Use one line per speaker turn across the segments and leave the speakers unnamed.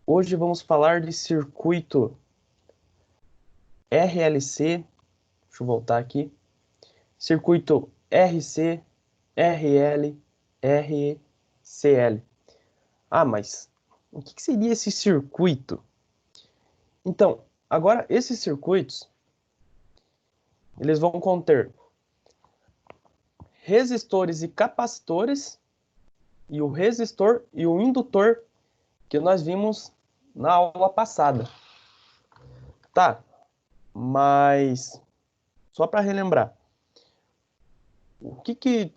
Hoje vamos falar de circuito RLC, deixa eu voltar aqui, circuito RC, RL, RCL. Ah, mas o que seria esse circuito? Então, agora esses circuitos, eles vão conter resistores e capacitores, e o resistor e o indutor que nós vimos na aula passada. Tá, mas só para relembrar, o que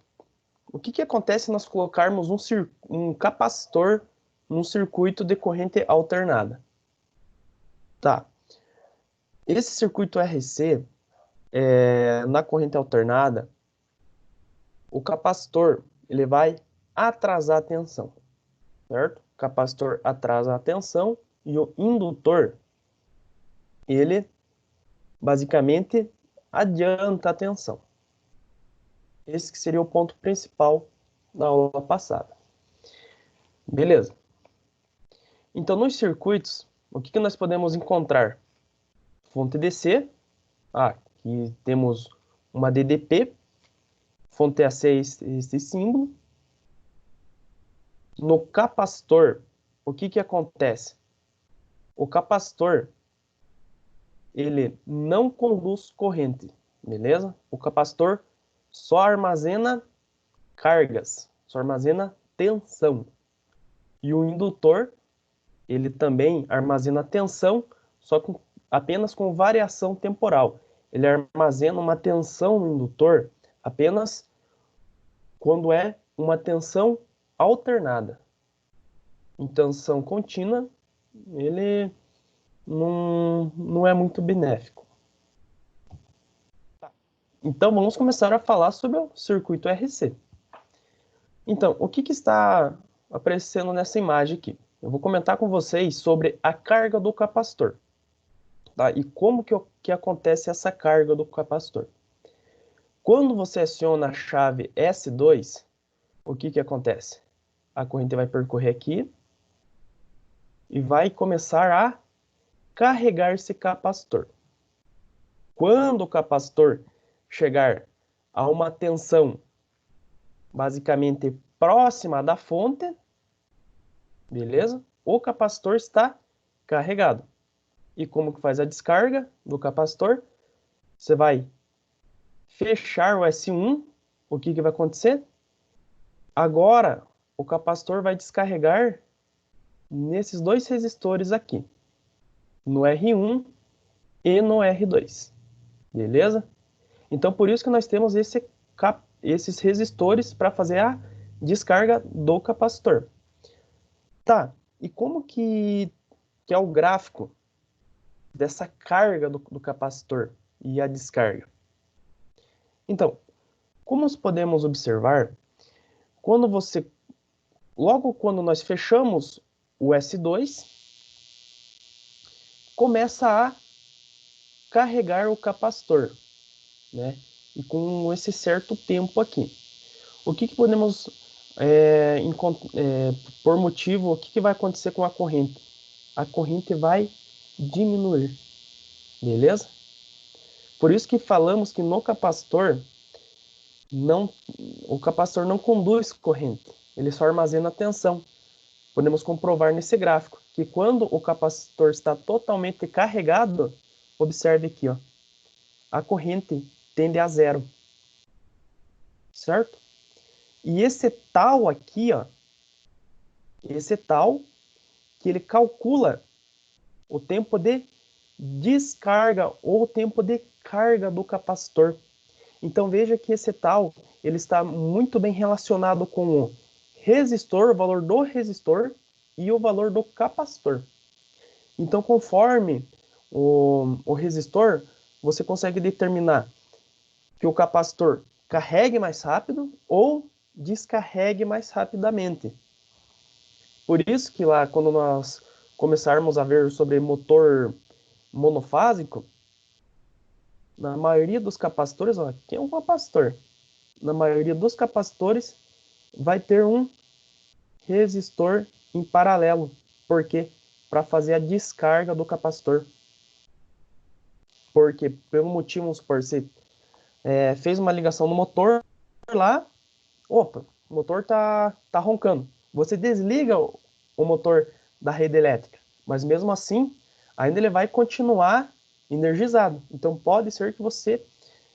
acontece se nós colocarmos um capacitor num circuito de corrente alternada? Tá. Esse circuito RC, na corrente alternada, o capacitor ele vai atrasar a tensão, certo? O capacitor atrasa a tensão e o indutor, ele basicamente adianta a tensão. Esse que seria o ponto principal da aula passada. Beleza. Então, nos circuitos, o que nós podemos encontrar? Fonte DC, aqui temos uma DDP, fonte AC esse símbolo. No capacitor, o que acontece? O capacitor, ele não conduz corrente, beleza? O capacitor só armazena cargas, só armazena tensão. E o indutor, ele também armazena tensão, só com, apenas com variação temporal. Ele armazena uma tensão no indutor apenas quando é uma tensão alternada. Em tensão contínua, ele não é muito benéfico. Então, vamos começar a falar sobre o circuito RC. Então, o que está aparecendo nessa imagem aqui? Eu vou comentar com vocês sobre a carga do capacitor. Tá? E como que acontece essa carga do capacitor. Quando você aciona a chave S2, o que acontece? A corrente vai percorrer aqui e vai começar a carregar esse capacitor. Quando o capacitor chegar a uma tensão basicamente próxima da fonte, beleza? O capacitor está carregado. E como que faz a descarga do capacitor? Você vai fechar o S1, o que vai acontecer? Agora, o capacitor vai descarregar nesses dois resistores aqui, no R1 e no R2, beleza? Então, por isso que nós temos esses resistores para fazer a descarga do capacitor. Tá, e como que é o gráfico dessa carga do capacitor e a descarga? Então, como podemos observar, logo quando nós fechamos o S2, começa a carregar o capacitor, né? E com esse certo tempo aqui. O que podemos, por motivo, o que vai acontecer com a corrente? A corrente vai diminuir, beleza? Por isso que falamos que no capacitor, o capacitor não conduz corrente, ele só armazena tensão. Podemos comprovar nesse gráfico que quando o capacitor está totalmente carregado, observe aqui, ó, a corrente tende a zero, certo? E esse tal aqui, ó, esse tal que ele calcula o tempo de descarga ou o tempo de carga do capacitor. Então veja que esse tal ele está muito bem relacionado com o resistor, o valor do resistor e o valor do capacitor. Então, conforme o resistor, você consegue determinar que o capacitor carregue mais rápido ou descarregue mais rapidamente. Por isso que lá, quando nós começarmos a ver sobre motor monofásico, na maioria dos capacitores, ó, aqui é um capacitor. Na maioria dos capacitores vai ter um resistor em paralelo. Por quê? para fazer a descarga do capacitor. Porque, pelo motivo, vamos supor, você fez uma ligação no motor lá, opa, o motor tá roncando. Você desliga o motor da rede elétrica, mas mesmo assim, ainda ele vai continuar energizado. Então pode ser que você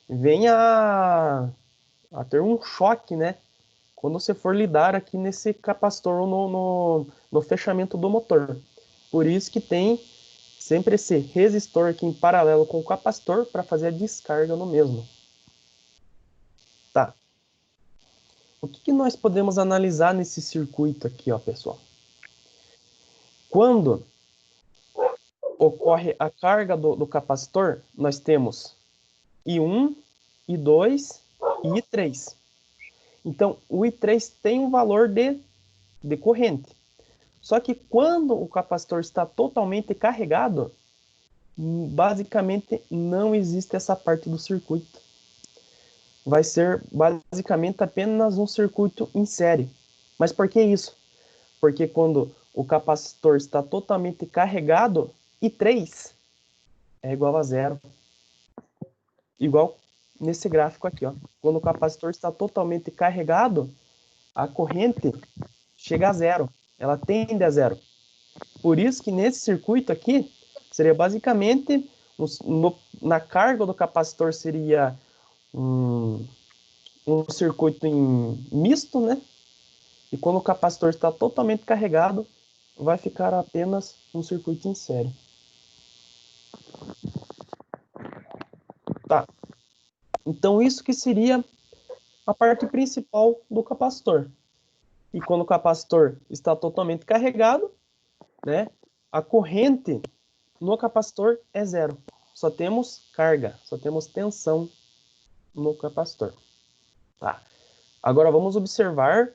venha a ter um choque, né? Quando você for lidar aqui nesse capacitor no fechamento do motor. Por isso que tem sempre esse resistor aqui em paralelo com o capacitor para fazer a descarga no mesmo. Tá. O que nós podemos analisar nesse circuito aqui, ó, pessoal? Quando ocorre a carga do capacitor, nós temos I1, I2 e I3. Então, o I3 tem um valor de corrente. Só que quando o capacitor está totalmente carregado, basicamente não existe essa parte do circuito. Vai ser basicamente apenas um circuito em série. Mas por que isso? Porque quando o capacitor está totalmente carregado, I3 é igual a zero. Igual nesse gráfico aqui, ó. Quando o capacitor está totalmente carregado, a corrente chega a zero. Ela tende a zero. Por isso que nesse circuito aqui, seria basicamente, na carga do capacitor seria um circuito misto, né? E quando o capacitor está totalmente carregado, vai ficar apenas um circuito em série. Tá. Então isso que seria a parte principal do capacitor. E quando o capacitor está totalmente carregado, né, a corrente no capacitor é zero. Só temos carga, só temos tensão no capacitor. Tá. Agora vamos observar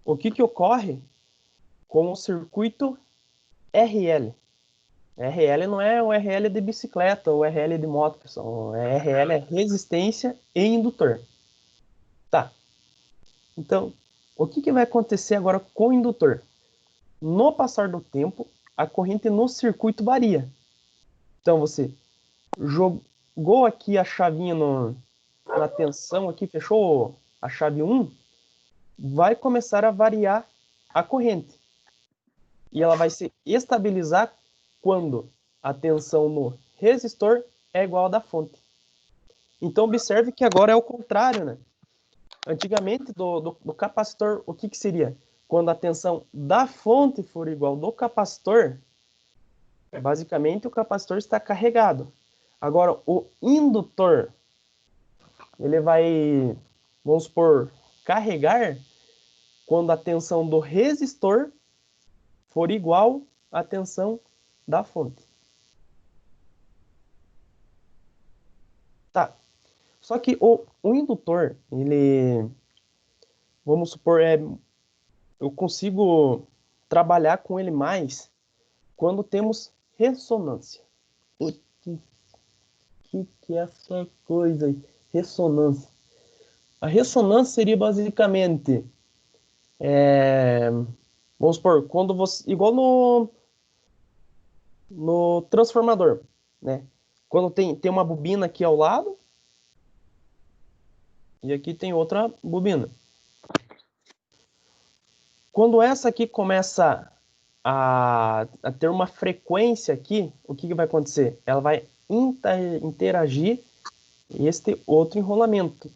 o que ocorre com o circuito RL. RL não é o RL de bicicleta ou RL de moto, pessoal. O RL é resistência e indutor. Tá. Então, o que vai acontecer agora com o indutor? No passar do tempo, a corrente no circuito varia. Então, você jogou aqui a chavinha na tensão, aqui, fechou a chave 1, vai começar a variar a corrente. E ela vai se estabilizar quando a tensão no resistor é igual à da fonte. Então, observe que agora é o contrário, né? Antigamente, do capacitor, o que seria? Quando a tensão da fonte for igual do capacitor, basicamente o capacitor está carregado. Agora, o indutor, ele vai, vamos supor, carregar quando a tensão do resistor for igual à tensão da fonte. Tá. Só que o indutor, ele, vamos supor, eu consigo trabalhar com ele mais quando temos ressonância. O que é essa coisa aí? Ressonância. A ressonância seria basicamente, vamos supor, quando você, igual no transformador, né? Quando tem uma bobina aqui ao lado e aqui tem outra bobina. Quando essa aqui começa a ter uma frequência aqui, o que vai acontecer? Ela vai interagir este outro enrolamento.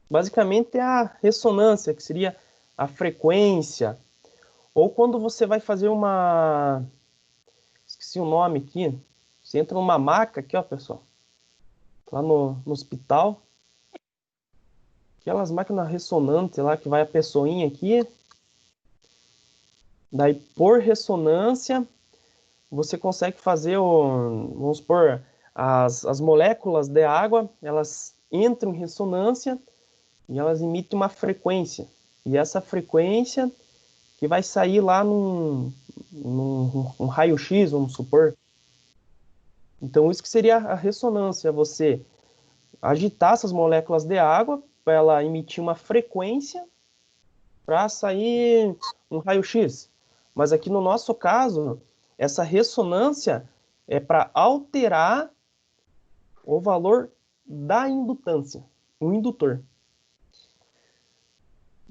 Basicamente é a ressonância, que seria a frequência. Ou quando você vai fazer uma... Esqueci o nome aqui. Você entra numa maca aqui, ó, pessoal. Lá no hospital. Aquelas máquinas ressonantes lá, que vai a pessoinha aqui. Daí, por ressonância, você consegue fazer, vamos supor, as moléculas de água, elas entram em ressonância e elas emitem uma frequência. E essa frequência que vai sair lá num raio-x, vamos supor. Então, isso que seria a ressonância, você agitar essas moléculas de água para ela emitir uma frequência para sair um raio-x. Mas aqui no nosso caso, Essa ressonância é para alterar o valor da indutância, o indutor.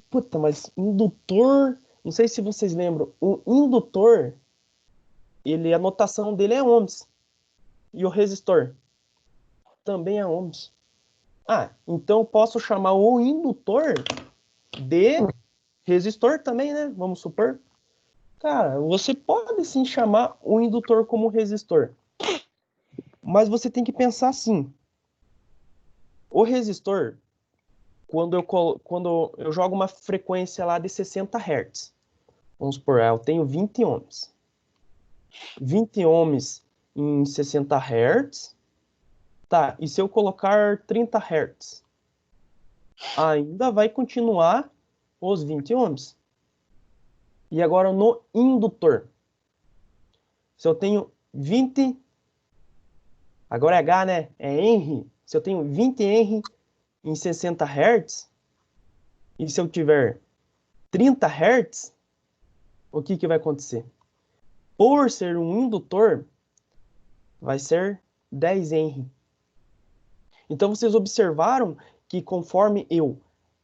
Puta, mas indutor, não sei se vocês lembram, o indutor, a notação dele é ohms. E o resistor também é ohms. Ah, então eu posso chamar o indutor de resistor também, né? Vamos supor. Cara, você pode sim chamar o indutor como resistor. Mas você tem que pensar assim. O resistor, quando eu jogo uma frequência lá de 60 Hz, vamos supor, eu tenho 20 ohms. 20 ohms em 60 Hz. Tá, e se eu colocar 30 Hz? Ainda vai continuar os 20 ohms. E agora no indutor. Se eu tenho 20... Agora é H, né? É Henry. Se eu tenho 20 Henry em 60 Hz, e se eu tiver 30 Hz, o que vai acontecer? Por ser um indutor, vai ser 10 Henry. Então vocês observaram que conforme eu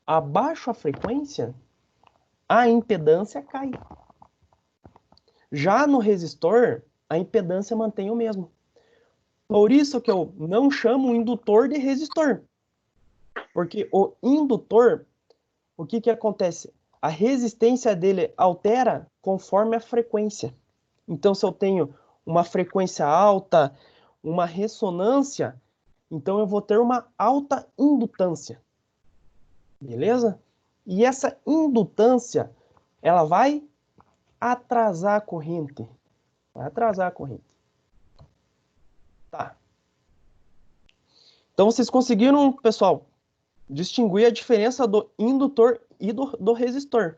abaixo a frequência, a impedância cai. Já no resistor, a impedância mantém o mesmo. Por isso que eu não chamo o indutor de resistor. Porque o indutor, o que acontece? A resistência dele altera conforme a frequência. Então, se eu tenho uma frequência alta, uma ressonância, então eu vou ter uma alta indutância. Beleza? E essa indutância, ela vai atrasar a corrente. Vai atrasar a corrente. Tá. Então, vocês conseguiram, pessoal, distinguir a diferença do indutor e do resistor.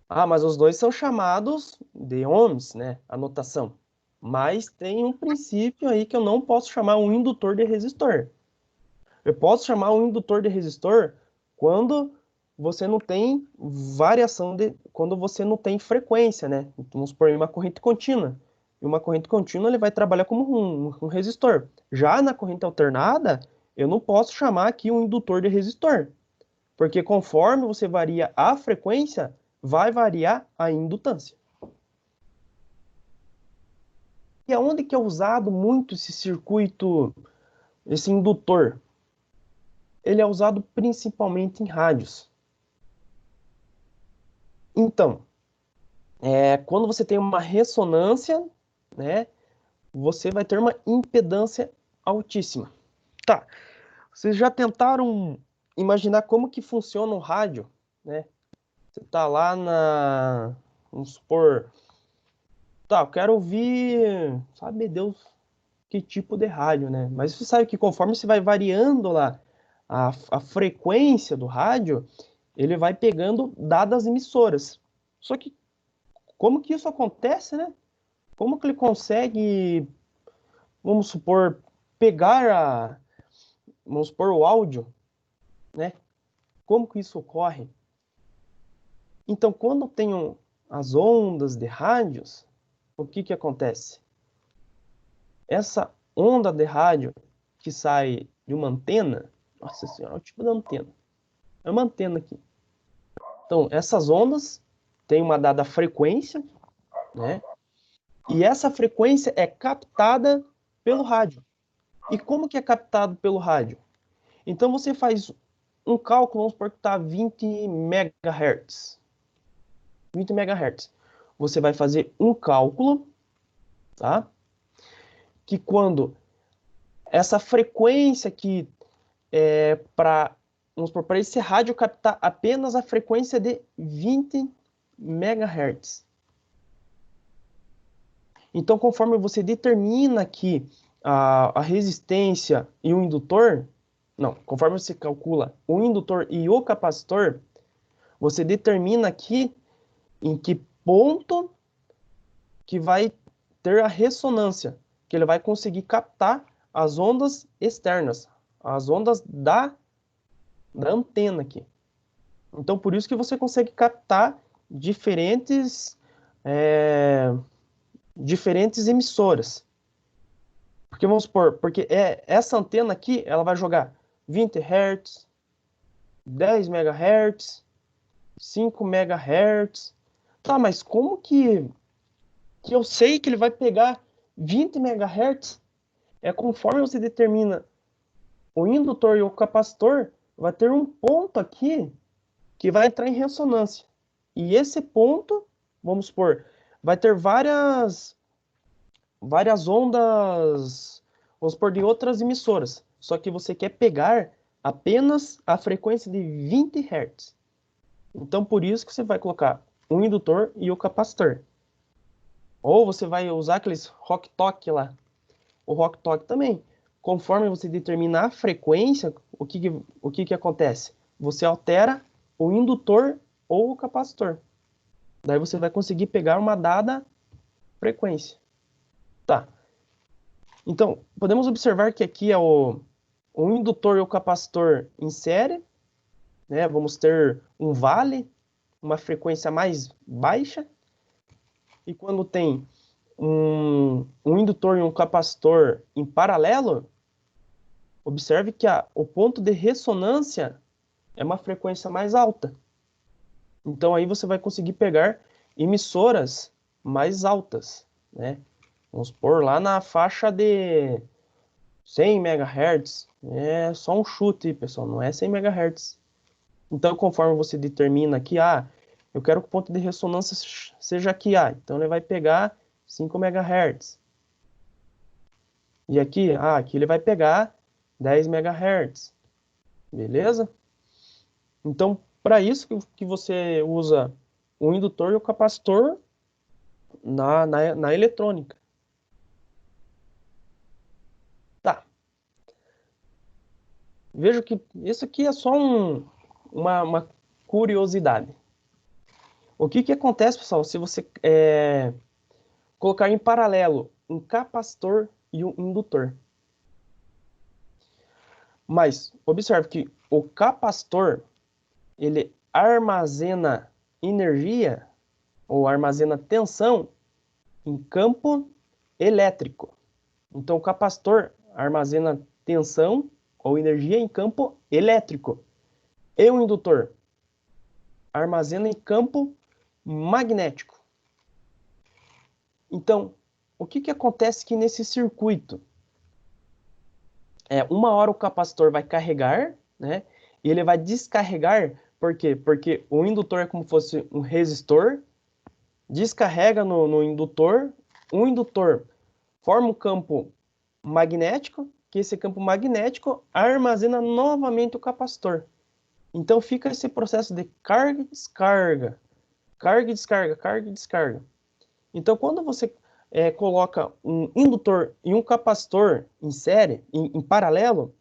Ah, mas os dois são chamados de ohms, né? A notação. Mas tem um princípio aí que eu não posso chamar um indutor de resistor. Eu posso chamar um indutor de resistor quando você não tem variação quando você não tem frequência, né? Então, vamos supor uma corrente contínua. E uma corrente contínua ele vai trabalhar como um resistor. Já na corrente alternada, eu não posso chamar aqui um indutor de resistor. Porque conforme você varia a frequência, vai variar a indutância. E aonde que é usado muito esse circuito, esse indutor? Ele é usado principalmente em rádios. Então, quando você tem uma ressonância, né, você vai ter uma impedância altíssima. Tá, vocês já tentaram imaginar como que funciona um rádio, né? Você tá lá vamos supor, tá, eu quero ouvir, sabe Deus que tipo de rádio, né? Mas você sabe que conforme você vai variando lá a frequência do rádio, ele vai pegando dadas emissoras. Só que como que isso acontece, né? Como que ele consegue, vamos supor, vamos supor, o áudio, né? Como que isso ocorre? Então, quando tem as ondas de rádios, o que acontece? Essa onda de rádio que sai de uma antena, nossa senhora, é o tipo da antena. É uma antena aqui. Então, essas ondas têm uma dada frequência, né? E essa frequência é captada pelo rádio. E como que é captado pelo rádio? Então, você faz um cálculo, vamos supor que está 20 MHz. 20 MHz. Você vai fazer um cálculo, tá? Que quando essa frequência aqui vamos supor, para esse rádio captar apenas a frequência de 20 MHz. Então, conforme você determina aqui a resistência e o indutor, não, conforme você calcula o indutor e o capacitor, você determina aqui em que ponto que vai ter a ressonância, que ele vai conseguir captar as ondas externas, as ondas da antena aqui. Então, por isso que você consegue captar diferentes diferentes emissoras. Porque vamos supor, porque essa antena aqui, ela vai jogar 20 Hz, 10 MHz, 5 MHz. Tá, mas como que eu sei que ele vai pegar 20 MHz? É conforme você determina o indutor e o capacitor, vai ter um ponto aqui que vai entrar em ressonância. E esse ponto, vamos supor, vai ter várias ondas, vamos supor, de outras emissoras. Só que você quer pegar apenas a frequência de 20 Hz. Então, por isso que você vai colocar o indutor e o capacitor. Ou você vai usar aqueles rock talk lá. O rock talk também. Conforme você determina a frequência, o que acontece? Você altera o indutor ou o capacitor. Daí você vai conseguir pegar uma dada frequência. Tá. Então, podemos observar que aqui é o indutor e o capacitor em série, né? Vamos ter um vale, uma frequência mais baixa. E quando tem um indutor e um capacitor em paralelo, observe que o ponto de ressonância é uma frequência mais alta. Então aí você vai conseguir pegar emissoras mais altas, né? Vamos pôr lá na faixa de 100 MHz. É só um chute, pessoal, não é 100 MHz. Então, conforme você determina aqui, eu quero que o ponto de ressonância seja aqui, então ele vai pegar 5 MHz. E aqui, aqui ele vai pegar 10 MHz. Beleza? Então, para isso que você usa o indutor e o capacitor na eletrônica. Tá. Vejo que isso aqui é só uma curiosidade. O que acontece, pessoal, se você colocar em paralelo um capacitor e um indutor? Mas observe que o capacitor, ele armazena energia ou armazena tensão em campo elétrico. Então, o capacitor armazena tensão ou energia em campo elétrico. E o indutor armazena em campo magnético. Então, o que acontece aqui nesse circuito? Uma hora o capacitor vai carregar, né? E ele vai descarregar, por quê? Porque o indutor é como se fosse um resistor, descarrega no indutor, o indutor forma um campo magnético, que esse campo magnético armazena novamente o capacitor. Então fica esse processo de carga e descarga, carga e descarga, carga e descarga. Então quando você coloca um indutor e um capacitor em série, em paralelo,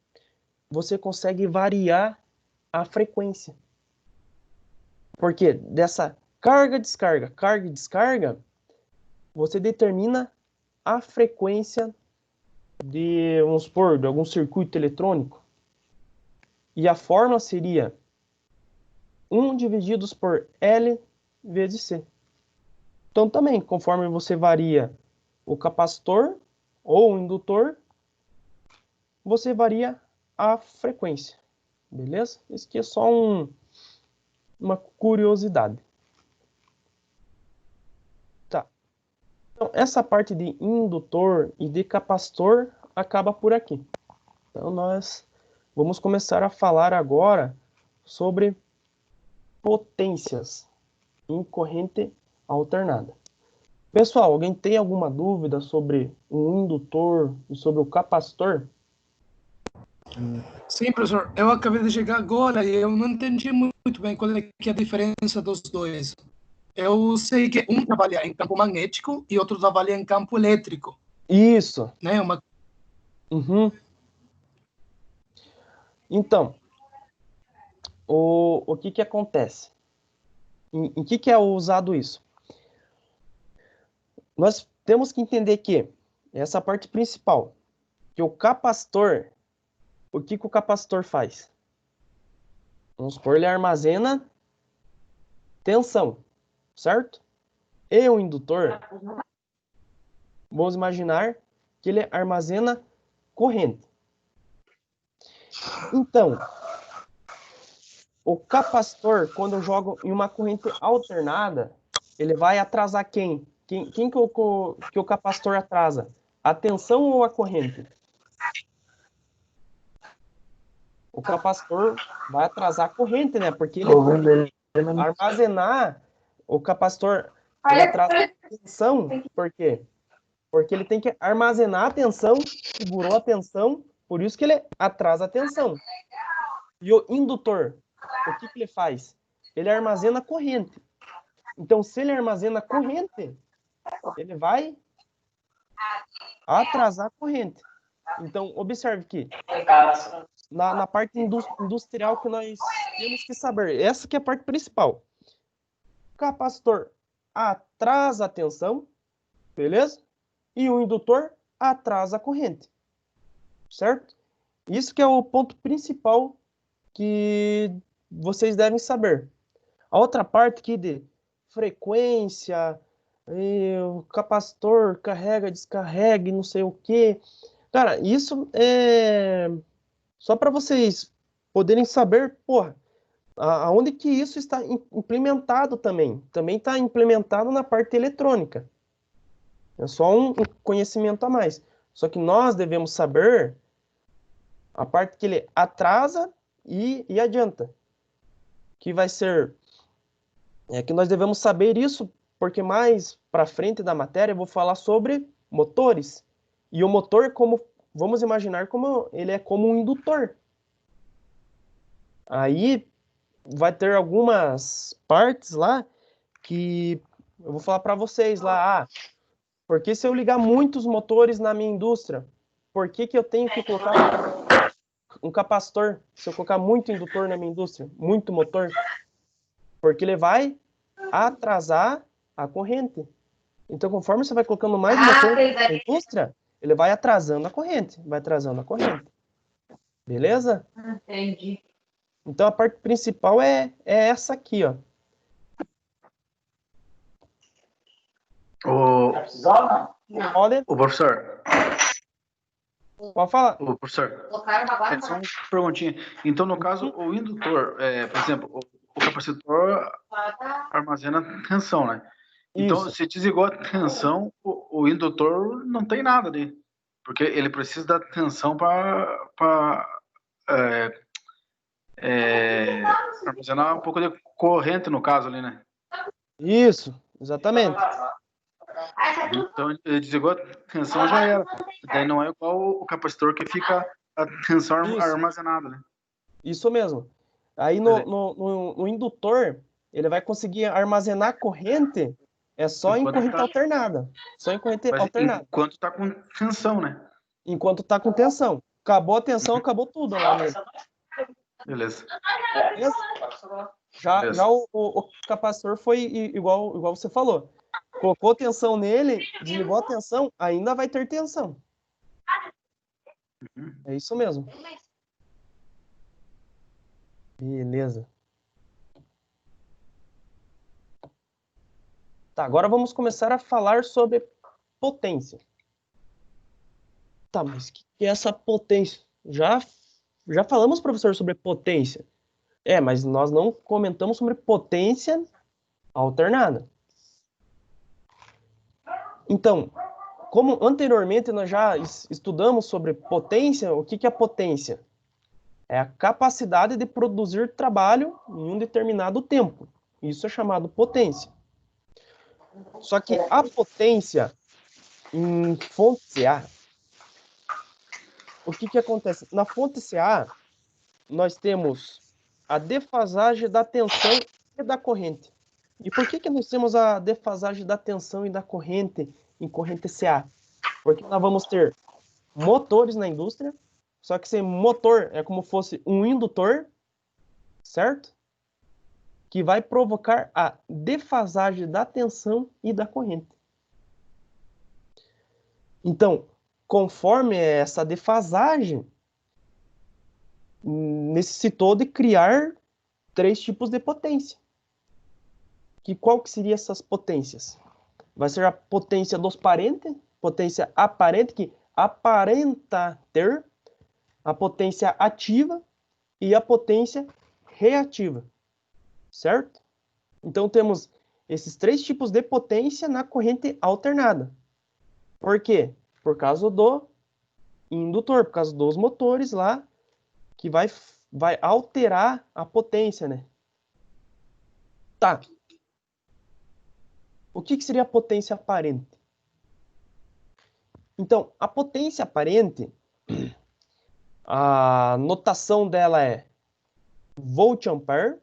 você consegue variar a frequência. Porque dessa carga, descarga e descarga, você determina a frequência vamos supor, de algum circuito eletrônico. E a fórmula seria 1 divididos por L vezes C. Então também, conforme você varia o capacitor ou o indutor, você varia a frequência. Beleza? Isso aqui é só uma curiosidade. Tá. Então, essa parte de indutor e de capacitor acaba por aqui. Então, nós vamos começar a falar agora sobre potências em corrente alternada. Pessoal, alguém tem alguma dúvida sobre o indutor e sobre o capacitor?
Sim, professor. Eu acabei de chegar agora e eu não entendi muito bem qual é que é a diferença dos dois. Eu sei que um trabalha em campo magnético e outro trabalha em campo elétrico.
Isso.
Né?
Uhum. Então, o que acontece? Em que é usado isso? Nós temos que entender que essa parte principal, que o capacitor, o que o capacitor faz? Vamos supor, ele armazena tensão, certo? E o indutor, vamos imaginar que ele armazena corrente. Então, o capacitor, quando eu jogo em uma corrente alternada, ele vai atrasar quem? Quem que o capacitor atrasa? A tensão ou a corrente? O capacitor vai atrasar a corrente, né? Porque ele armazenar, o capacitor ele atrasa a tensão. Por quê? Porque ele tem que armazenar a tensão, segurou a tensão, por isso que ele atrasa a tensão. E o indutor, o que ele faz? Ele armazena corrente. Então, se ele armazena corrente, ele vai atrasar a corrente. Então, observe que na parte industrial que nós temos que saber, essa que é a parte principal. O capacitor atrasa a tensão, beleza? E o indutor atrasa a corrente, certo? Isso que é o ponto principal que vocês devem saber. A outra parte aqui de frequência, o capacitor carrega, descarrega, não sei o quê. Cara, isso é só para vocês poderem saber, porra, aonde que isso está implementado também. Também está implementado na parte eletrônica. É só um conhecimento a mais. Só que nós devemos saber a parte que ele atrasa e adianta. Que vai ser... que nós devemos saber isso, porque mais para frente da matéria eu vou falar sobre motores. E o motor, como vamos imaginar como ele é como um indutor. Aí vai ter algumas partes lá que eu vou falar para vocês lá. Porque se eu ligar muitos motores na minha indústria, por que eu tenho que colocar um capacitor? Se eu colocar muito indutor na minha indústria, muito motor, porque ele vai atrasar a corrente. Então, conforme você vai colocando mais motor na indústria, ele vai atrasando a corrente, Beleza?
Entendi.
Então, a parte principal é essa aqui, ó. Olha,
O professor.
pode falar.
O professor. Só uma perguntinha. Então, no caso, o indutor, por exemplo, o capacitor armazena tensão, né? Então,
Isso.
se desligou a tensão, o indutor não tem nada ali. Porque ele precisa da tensão para armazenar um pouco de corrente, no caso ali, né?
Isso, exatamente.
Então, ele desligou a tensão, já era. Daí não é igual o capacitor que fica a tensão armazenada, né?
Isso mesmo. Aí no indutor, ele vai conseguir armazenar corrente só em corrente alternada. Só em corrente alternada.
Enquanto tá com tensão, né?
Enquanto tá com tensão. Acabou a tensão, acabou tudo lá mesmo.
Beleza.
Já o capacitor foi igual você falou. Colocou tensão nele, desligou a tensão, ainda vai ter tensão. É isso mesmo. Beleza. Tá, agora vamos começar a falar sobre potência. Tá, mas o que é essa potência? Já falamos, professor, sobre potência. Mas nós não comentamos sobre potência alternada. Então, como anteriormente nós já estudamos sobre potência, o que é potência? É a capacidade de produzir trabalho em um determinado tempo. Isso é chamado potência. Só que a potência em fonte CA, o que acontece? Na fonte CA, nós temos a defasagem da tensão e da corrente. E por que nós temos a defasagem da tensão e da corrente em corrente CA? Porque nós vamos ter motores na indústria, só que esse motor é como fosse um indutor, certo? Que vai provocar a defasagem da tensão e da corrente. Então, conforme essa defasagem, necessitou de criar 3 tipos de potência. Qual que seriam essas potências? Vai ser a potência dos parentes, potência aparente, que aparenta ter, a potência ativa e a potência reativa, certo? Então, temos esses 3 tipos de potência na corrente alternada. Por quê? Por causa do indutor, por causa dos motores lá, que vai alterar a potência, né? Tá. O que seria a potência aparente? Então, a potência aparente, a notação dela é volt-ampere.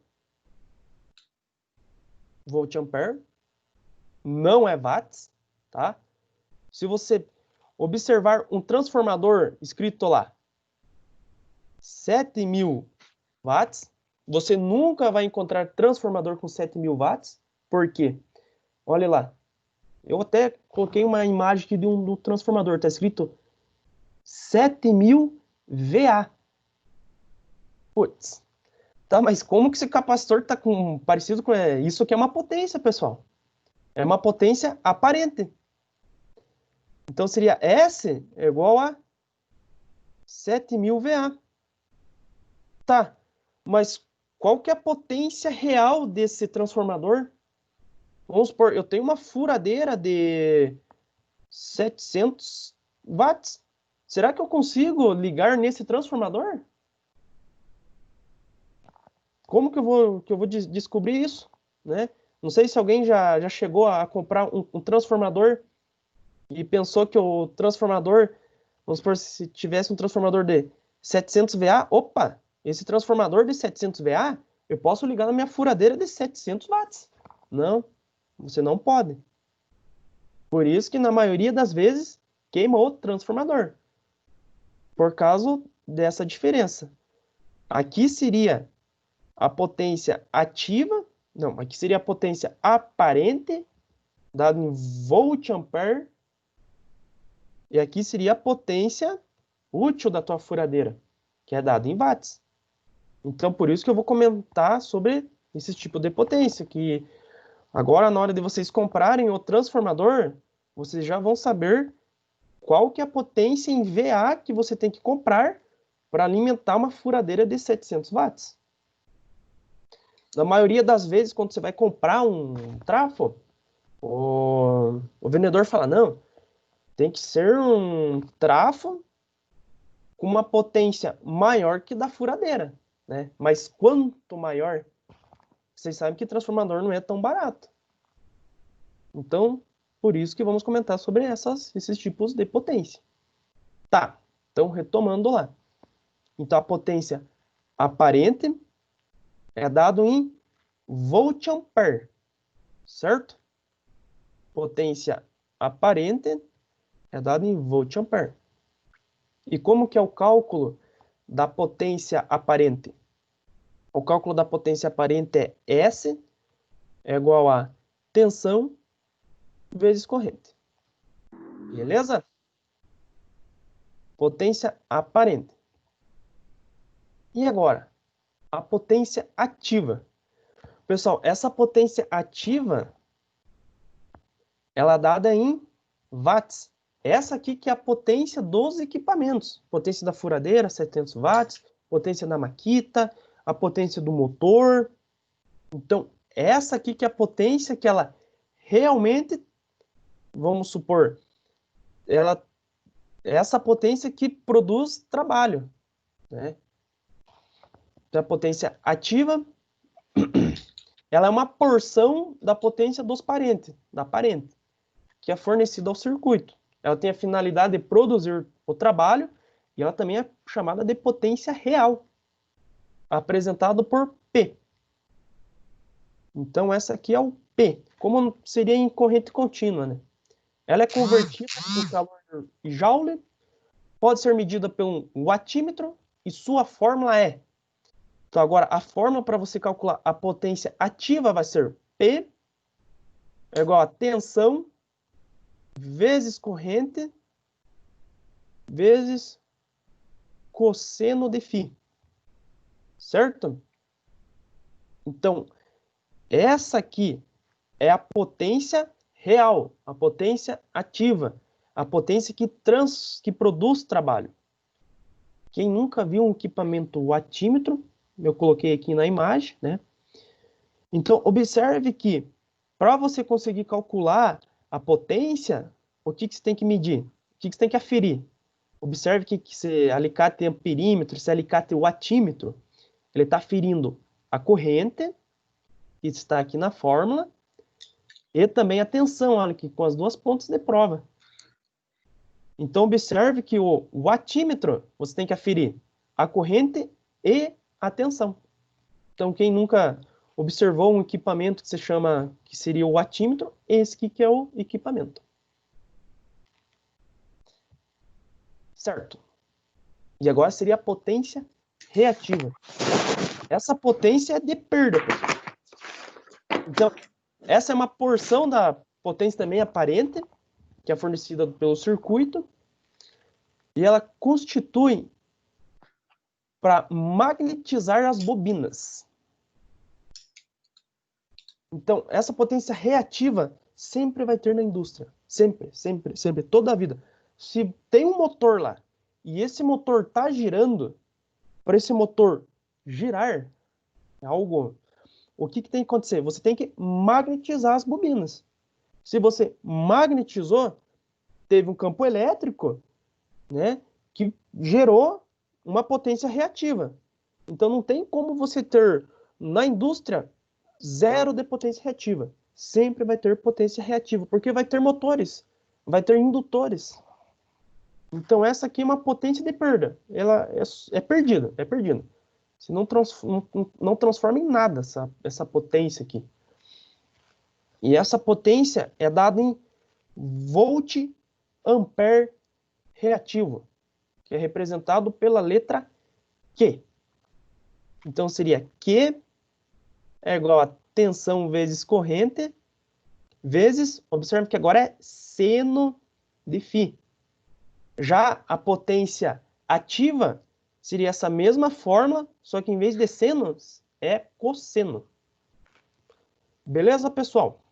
Volt-ampere. Não é watts, tá? Se você observar um transformador escrito lá, 7.000 watts, você nunca vai encontrar transformador com 7.000 watts. Por quê? Olha lá. Eu até coloquei uma imagem aqui do transformador. Está escrito 7.000 VA. Putz. Tá, mas como que esse capacitor está parecido com... Isso aqui é uma potência, pessoal. É uma potência aparente. Então, seria S é igual a 7.000 VA. Tá, mas qual que é a potência real desse transformador? Vamos supor, eu tenho uma furadeira de 700 watts. Será que eu consigo ligar nesse transformador? Como que eu vou descobrir isso? Né? Não sei se alguém já chegou a comprar um transformador e pensou que o transformador, vamos supor, se tivesse um transformador de 700 VA, opa, esse transformador de 700 VA, eu posso ligar na minha furadeira de 700 watts. Não, você não pode. Por isso que, na maioria das vezes, queima o transformador. Por causa dessa diferença. Aqui seria a potência ativa, não, aqui seria a potência aparente, dada em volt-ampere, e aqui seria a potência útil da tua furadeira, que é dada em watts. Então, por isso que eu vou comentar sobre esse tipo de potência, que agora, na hora de vocês comprarem o transformador, vocês já vão saber qual que é a potência em VA que você tem que comprar para alimentar uma furadeira de 700 watts. Na maioria das vezes, quando você vai comprar um trafo, o vendedor fala, não, tem que ser um trafo com uma potência maior que da furadeira, né? Mas quanto maior, vocês sabem que transformador não é tão barato. Então, por isso que vamos comentar sobre esses tipos de potência. Tá, então retomando lá. Então, a potência aparente é dado em volt-ampere, certo? Potência aparente é dado em volt-ampere. E como que é o cálculo da potência aparente? O cálculo da potência aparente é S é igual a tensão vezes corrente. Beleza? Potência aparente. E agora? A potência ativa. Pessoal, essa potência ativa, ela é dada em watts. Essa aqui que é a potência dos equipamentos. Potência da furadeira, 700 watts. Potência da maquita, a potência do motor. Então, essa aqui que é a potência que ela realmente, vamos supor, ela é essa potência que produz trabalho, né? Então, a potência ativa, ela é uma porção da potência dos parentes, da parente, que é fornecida ao circuito. Ela tem a finalidade de produzir o trabalho e ela também é chamada de potência real, apresentado por P. Então, essa aqui é o P, como seria em corrente contínua, né? Ela é convertida em calor em joule, pode ser medida pelo wattímetro e sua fórmula é... Então, agora, a fórmula para você calcular a potência ativa vai ser P é igual a tensão vezes corrente vezes cosseno de φ. Certo? Então, essa aqui é a potência real, a potência ativa. a potência que produz trabalho. Quem nunca viu um equipamento watímetro, eu coloquei aqui na imagem, né? Então, observe que para você conseguir calcular a potência, o que você tem que medir? O que você tem que aferir? Observe que esse alicate amperímetro, esse alicate watímetro, ele está aferindo a corrente, que está aqui na fórmula, e também a tensão, olha aqui, com as duas pontas de prova. Então, observe que o watímetro, você tem que aferir a corrente e a tensão. Então, quem nunca observou um equipamento que se chama, que seria o watímetro, esse aqui que é o equipamento. Certo. E agora seria a potência reativa. Essa potência é de perda, pessoal. Então, essa é uma porção da potência também aparente, que é fornecida pelo circuito, e ela constitui para magnetizar as bobinas. Então, essa potência reativa sempre vai ter na indústria. Sempre, sempre, sempre, toda a vida. Se tem um motor lá, e esse motor está girando, para esse motor girar, é algo... O que tem que acontecer? Você tem que magnetizar as bobinas. Se você magnetizou, teve um campo elétrico, né, que gerou uma potência reativa. Então não tem como você ter na indústria zero de potência reativa. Sempre vai ter potência reativa, porque vai ter motores, vai ter indutores. Então essa aqui é uma potência de perda. Ela é perdida, é perdida. Você não transforma em nada essa potência aqui. E essa potência é dada em volt ampere reativo, que é representado pela letra Q. Então seria Q é igual a tensão vezes corrente, vezes, observe que agora é seno de φ. Já a potência ativa seria essa mesma fórmula, só que em vez de senos, é cosseno. Beleza, pessoal?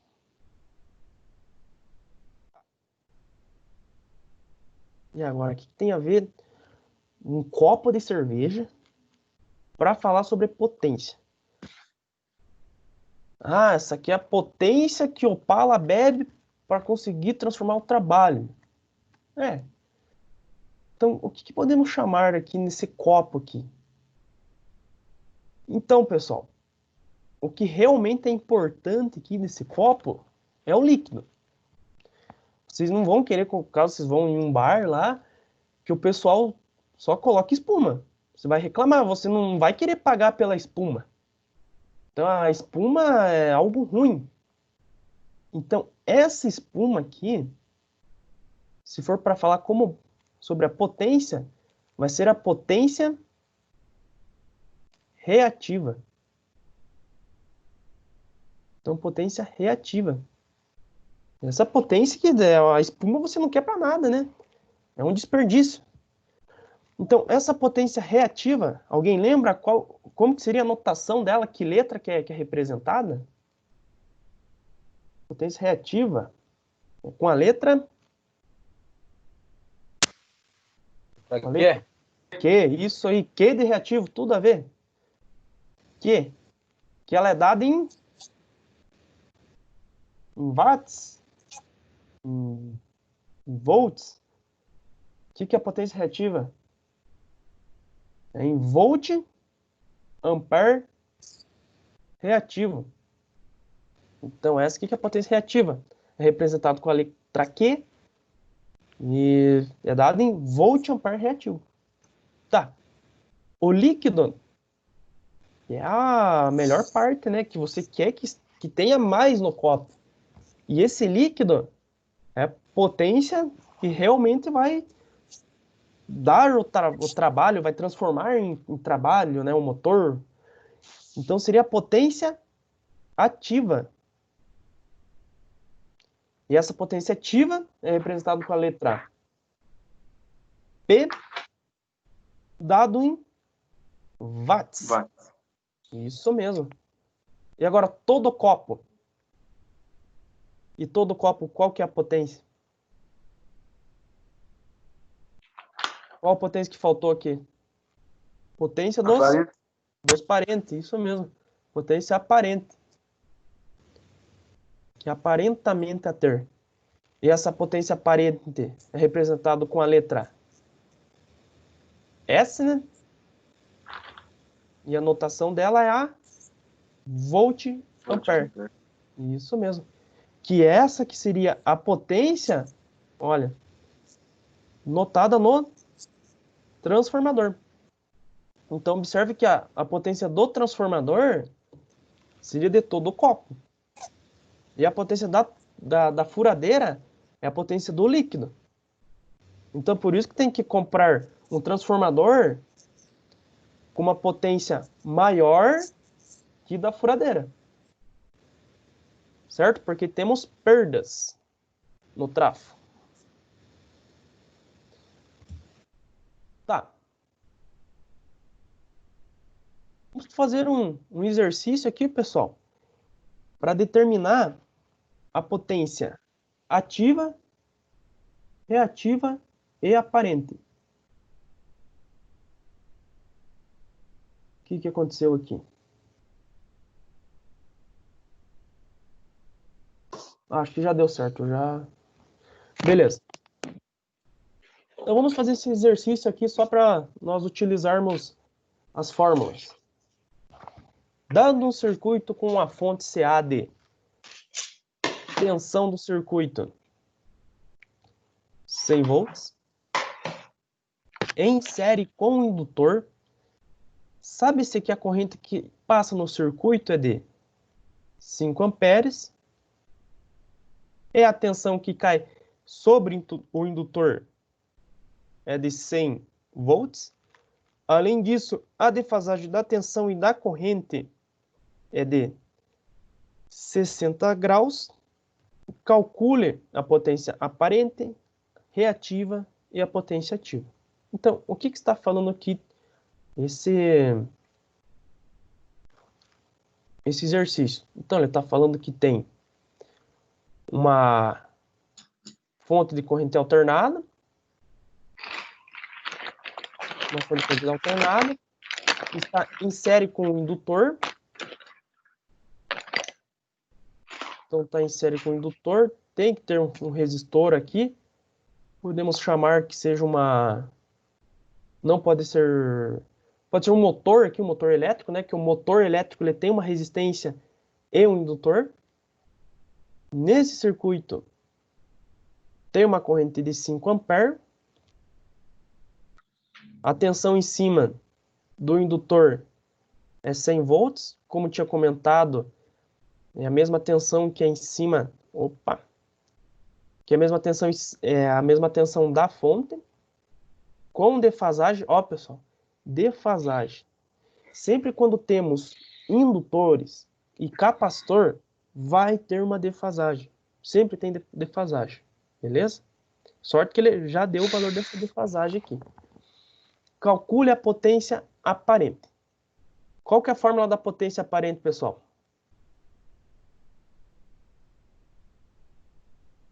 E agora, o que tem a ver um copo de cerveja para falar sobre potência? Ah, essa aqui é a potência que o Opala bebe para conseguir transformar o trabalho. É. Então, o que podemos chamar aqui nesse copo aqui? Então, pessoal, o que realmente é importante aqui nesse copo é o líquido. Vocês não vão querer, caso vocês vão em um bar lá, que o pessoal só coloque espuma. Você vai reclamar, você não vai querer pagar pela espuma. Então, a espuma é algo ruim. Então, essa espuma aqui, se for para falar sobre a potência, vai ser a potência reativa. Então, potência reativa. Essa potência que a espuma você não quer para nada, né? É um desperdício. Então, essa potência reativa, alguém lembra como que seria a notação dela? Que letra que é representada? Potência reativa com a letra... Que, isso aí, que de reativo, tudo a ver. Que ela é dada em watts, em volts. O que é a potência reativa? É em volt ampere reativo. Então, essa aqui que é a potência reativa. É representado com a letra Q e é dado em volt ampere reativo. Tá. O líquido é a melhor parte, né? Que você quer que tenha mais no copo. E esse líquido é potência que realmente vai dar o trabalho, vai transformar em trabalho, né? O motor. Então, seria a potência ativa. E essa potência ativa é representada com a letra P, dado em watts. Isso mesmo. E agora, todo copo. E todo copo, qual que é a potência? Qual a potência que faltou aqui? Potência dos parentes, isso mesmo. Potência aparente. Que aparentamente a ter. E essa potência aparente é representada com a letra S, né? E a notação dela é a volt-ampere. Isso mesmo. Que essa que seria a potência, olha, notada no transformador. Então, observe que a potência do transformador seria de todo o copo. E a potência da furadeira é a potência do líquido. Então, por isso que tem que comprar um transformador com uma potência maior que da furadeira. Certo? Porque temos perdas no trafo. Tá. Vamos fazer um exercício aqui, pessoal, para determinar a potência ativa, reativa e aparente. O que aconteceu aqui? Acho que já deu certo, já. Beleza. Então vamos fazer esse exercício aqui só para nós utilizarmos as fórmulas. Dado um circuito com uma fonte CAD, tensão do circuito 100 volts, em série com o indutor, sabe-se que a corrente que passa no circuito é de 5 amperes, e a tensão que cai sobre o indutor é de 100 volts. Além disso, a defasagem da tensão e da corrente é de 60 graus. Calcule a potência aparente, reativa e a potência ativa. Então, o que está falando aqui esse exercício? Então, ele está falando que tem uma fonte de corrente alternada, está em série com o indutor. Então, está em série com o indutor. Tem que ter um resistor aqui. Podemos chamar que seja uma... Não pode ser... Pode ser um motor aqui, um motor elétrico, né? Que o motor elétrico ele tem uma resistência e um indutor. Nesse circuito, tem uma corrente de 5 amperes. A tensão em cima do indutor é 100 volts. Como tinha comentado, é a mesma tensão que é em cima... Opa! Que é a mesma tensão da fonte. Com defasagem... Ó, pessoal. Defasagem. Sempre quando temos indutores e capacitor, vai ter uma defasagem. Sempre tem defasagem. Beleza? Sorte que ele já deu o valor dessa defasagem aqui. Calcule a potência aparente. Qual que é a fórmula da potência aparente, pessoal?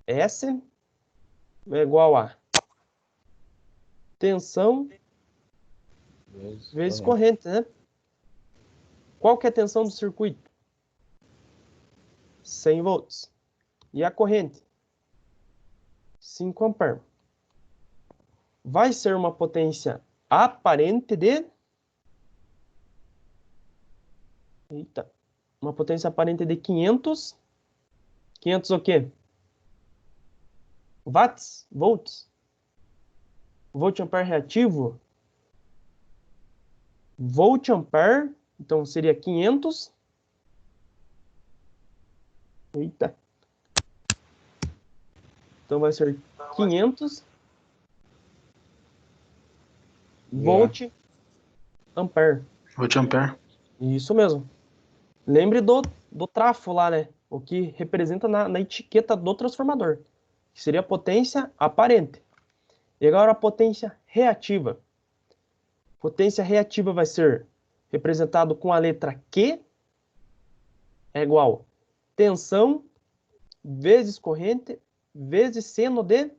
S é igual a tensão vezes corrente, né? Qual que é a tensão do circuito? 100 volts. E a corrente? 5 amperes. Vai ser uma potência aparente de... Eita. Uma potência aparente de 500... 500 o quê? Watts? Volts? Volt-ampere reativo? Volt-ampere, então seria 500. Eita. Então vai ser 500 volt-ampere.
Volt-ampere.
Isso mesmo. Lembre do trafo lá, né? O que representa na etiqueta do transformador. Que seria a potência aparente. E agora a potência reativa. Potência reativa vai ser representado com a letra Q, é igual tensão vezes corrente vezes seno de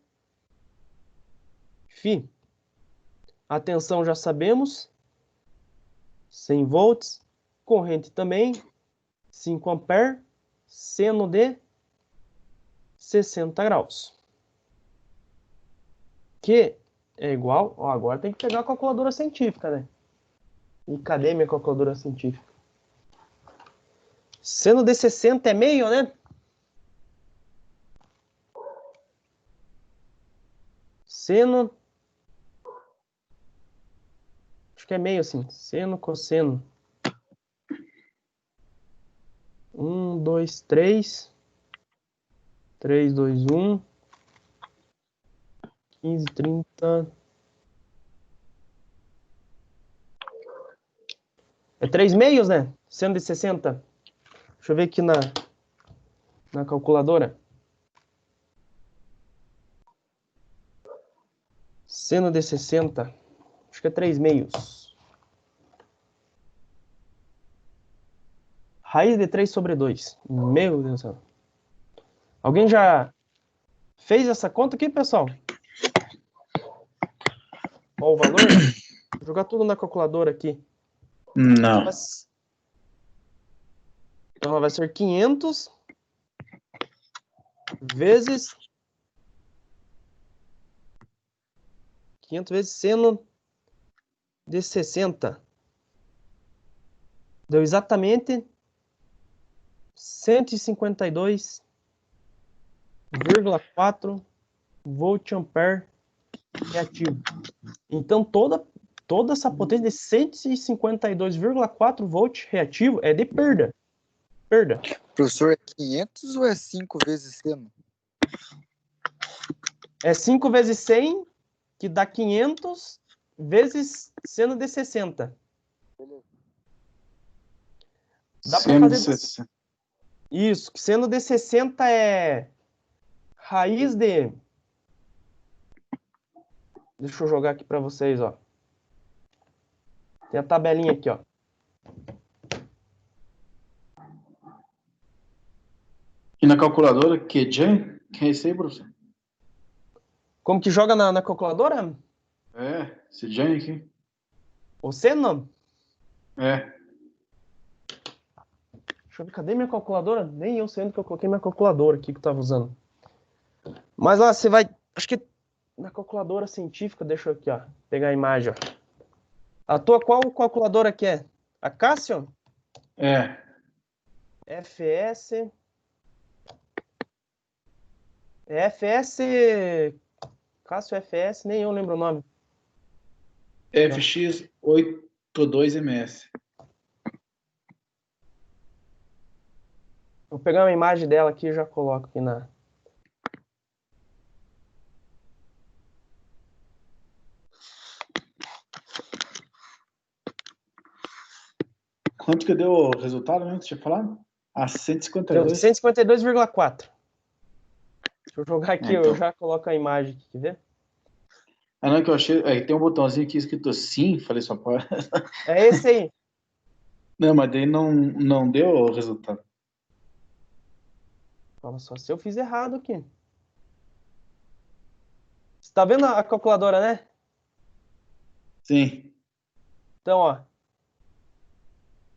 φ. A tensão já sabemos, 100 volts. Corrente também, 5 amperes, seno de 60 graus. Que é igual... Ó, agora tem que pegar a calculadora científica, né? E cadê minha calculadora científica? Seno de 60 é meio, né? Seno... Acho que é meio assim. Seno, cosseno. 1, 2, 3. 3, 2, 1. 15, 30. É 3 meios, né? Seno de 60. Deixa eu ver aqui na calculadora. Seno de 60. Acho que é 3 meios. Raiz de 3 sobre 2. Meu Deus do céu. Alguém já fez essa conta aqui, pessoal? Qual o valor? Vou jogar tudo na calculadora aqui.
Não.
Então vai ser 500 vezes 500 vezes seno de 60. Deu exatamente 152,4 volt-ampere reativo. Então toda essa potência de 152,4 volt reativo é de perda. Perda.
Professor, é 500 ou é 5 vezes seno?
É 5 vezes 100, que dá 500 vezes seno de 60. Dá para fazer...
160.
Isso, seno de 60 é raiz de... Deixa eu jogar aqui para vocês, ó. Tem a tabelinha aqui, ó.
E na calculadora, que Jen? Que é isso aí, professor?
Como que joga na calculadora?
É, esse Jen aqui.
O seno?
É.
Deixa eu ver, cadê minha calculadora? Nem eu sei onde que eu coloquei minha calculadora aqui que eu tava usando. Mas lá, você vai... Acho que na calculadora científica, deixa eu aqui, ó. Pegar a imagem, ó. A tua qual calculadora que é? A Casio?
É.
FS... É FS... Casio FS, nem eu lembro o nome.
FX82MS.
Vou pegar uma imagem dela aqui e já coloco aqui na...
Quanto que deu o resultado, né? Você tinha falado? Ah,
Deu
152.
152,4. Deixa eu jogar aqui,
Então.
eu já coloco a imagem aqui, quer ver?
Ah, não, que eu achei. Aí tem um botãozinho aqui escrito sim. Falei só pode.
É esse aí.
Não, mas daí não deu o resultado.
Fala só se eu fiz errado aqui. Você tá vendo a calculadora, né?
Sim.
Então, ó.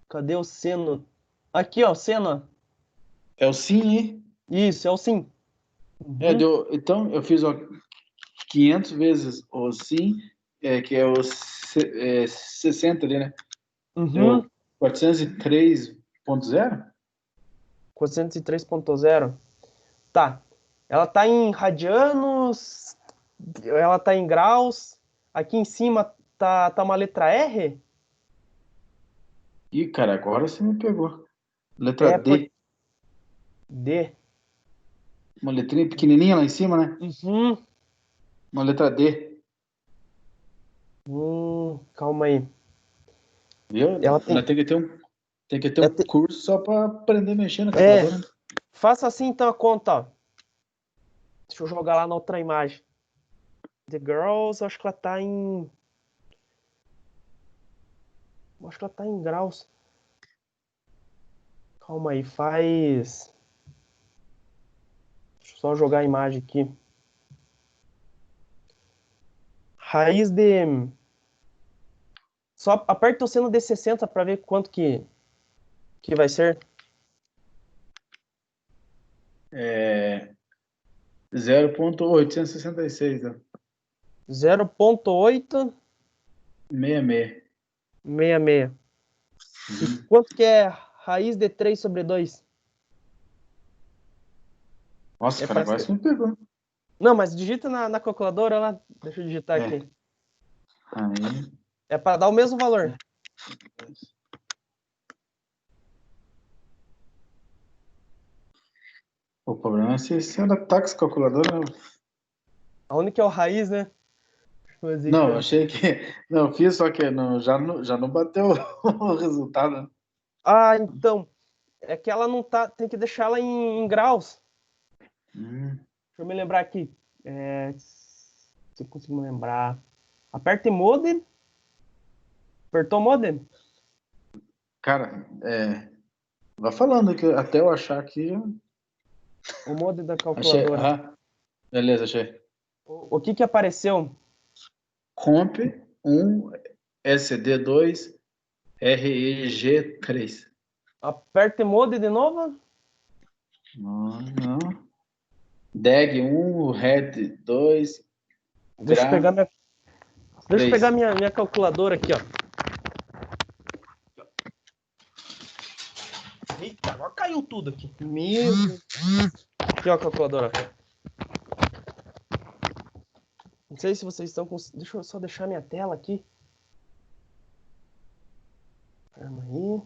Cadê o seno? Aqui, ó, o seno.
É o sim, hein?
Isso, é o sim.
É, deu. Então, eu fiz 500 vezes o sim, que é o 60 ali, né?
Uhum.
Deu 403.0?
403,0. Tá. Ela tá em radianos, ela tá em graus. Aqui em cima tá uma letra R?
Ih, cara, agora você me pegou. Letra
É,
D.
D.
Uma letrinha pequenininha lá em cima, né?
Uhum.
Uma letra D.
Calma aí.
Viu?
Ela tem...
Tem que ter um curso só para aprender a mexer na
É,
calculadora.
faça assim então a conta, ó. Deixa eu jogar lá na outra imagem. The Girls, acho que ela tá em... Acho que ela tá em graus. Calma aí, faz... Deixa eu só jogar a imagem aqui. Raiz de Só aperta o seno de 60 para ver quanto que vai ser.
0,866, né?
0,866.
66.
E quanto que é raiz de 3 sobre 2?
Nossa,
É
cara,
pra
agora
ser-
você me pegou.
Não, mas digita na calculadora lá. Deixa eu digitar
É.
aqui.
Aí.
É para dar o mesmo valor.
O problema é se adaptar com essa calculadora.
A única é o raiz, né? Deixa eu fazer
Não,
aqui,
eu
ó.
achei que. Não, eu fiz, só que já não bateu o resultado, né?
Ah, então. É que ela não tá. Tem que deixar ela em graus.
Hum.
Deixa eu me lembrar aqui. Se eu consigo me lembrar. Aperte modem. Apertou modem?
Cara, vai falando que até eu achar aqui.
O modem da
Achei.
calculadora.
Ah, beleza, achei.
O que apareceu?
Comp 1 SD2 REG3.
Aperte modem de novo.
Não. DEG 1 RED 2
Deixa eu pegar
GRA
Deixa eu
3.
pegar minha calculadora aqui, ó. Eita, agora caiu tudo aqui. Meu Deus. Aqui, ó, a calculadora. Não sei se vocês estão com... Deixa eu só deixar minha tela aqui. Calma aí.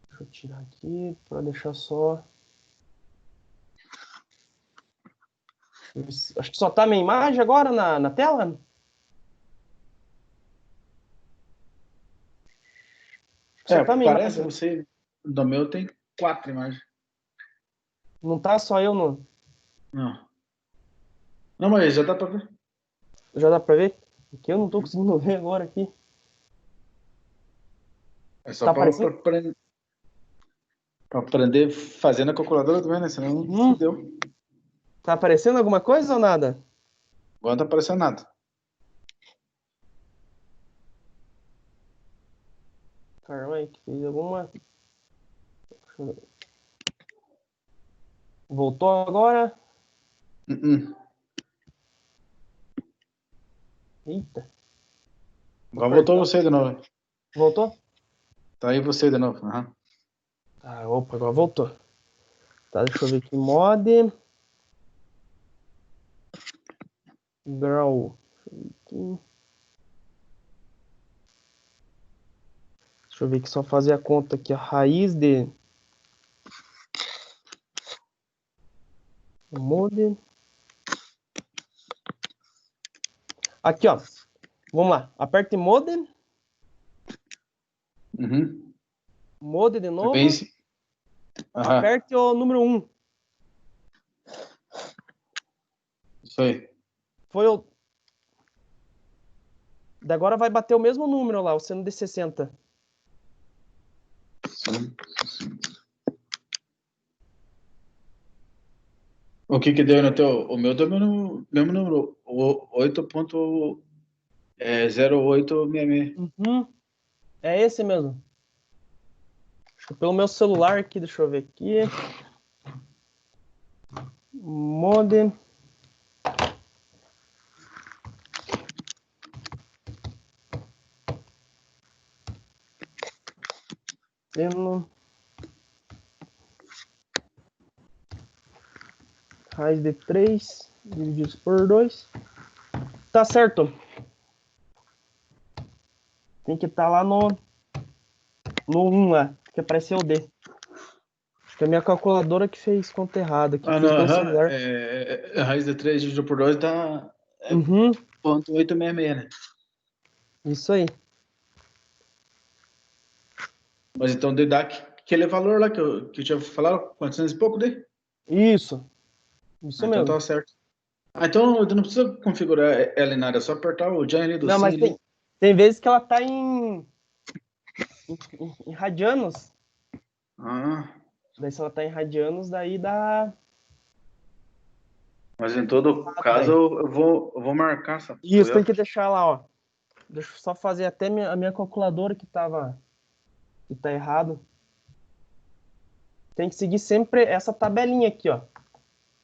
Deixa eu tirar aqui para deixar só... Acho que só tá minha imagem agora na tela. Só tá minha
Parece
imagem.
você. No meu tem 4 imagens.
Não tá só eu no...
Não. Não, mas já dá pra ver.
Já dá pra ver? Porque eu não tô conseguindo ver agora aqui.
É só
Tá
pra
aparecendo?
aprender fazendo a calculadora também, né? Senão fudeu.
Tá aparecendo alguma coisa ou nada?
Agora não tá aparecendo nada.
Caramba, aí que fez alguma... Deixa eu ver. Voltou agora? Eita.
Agora voltou você de novo.
Voltou?
Tá aí você de novo. Uhum.
Ah, opa, agora voltou. Tá, deixa eu ver aqui. Mod. Grau. Deixa eu ver aqui, só fazer a conta aqui. A raiz de... Mod. Aqui, ó. Vamos lá. Aperte Mod.
Uhum.
Mod de novo.
Bem... Uhum.
Aperte o número 1.
Isso aí.
Foi o... Da agora vai bater o mesmo número lá, o seno de 60.
O que deu no teu? O meu deu no mesmo número. O 8.0866.
Uhum. É esse mesmo. Pelo meu celular aqui, deixa eu ver aqui. Mod. Seno. Raiz de 3 divididos por 2. Tá certo. Tem que estar lá no 1 lá, que apareceu o D. Acho que é a minha calculadora que fez conta errada aqui.
Ah,
Fiz
não,
pelo celular.
a raiz de 3 dividido por 2 dá
Uhum,
0,866, né?
isso aí.
Mas então dá aquele valor lá que eu tinha falado, 400 e pouco dele?
Isso
Então
mesmo.
tá certo. Então eu não precisa configurar ela em nada, é só apertar o join ali do
Não,
sim
mas
ali.
tem vezes que ela tá em radianos.
Ah,
Daí se ela tá em radianos, daí dá...
mas em todo caso eu vou marcar essa
Isso, tem que deixar lá, ó. Deixa eu só fazer até a minha calculadora que tá errado. Tem que seguir sempre essa tabelinha aqui, ó.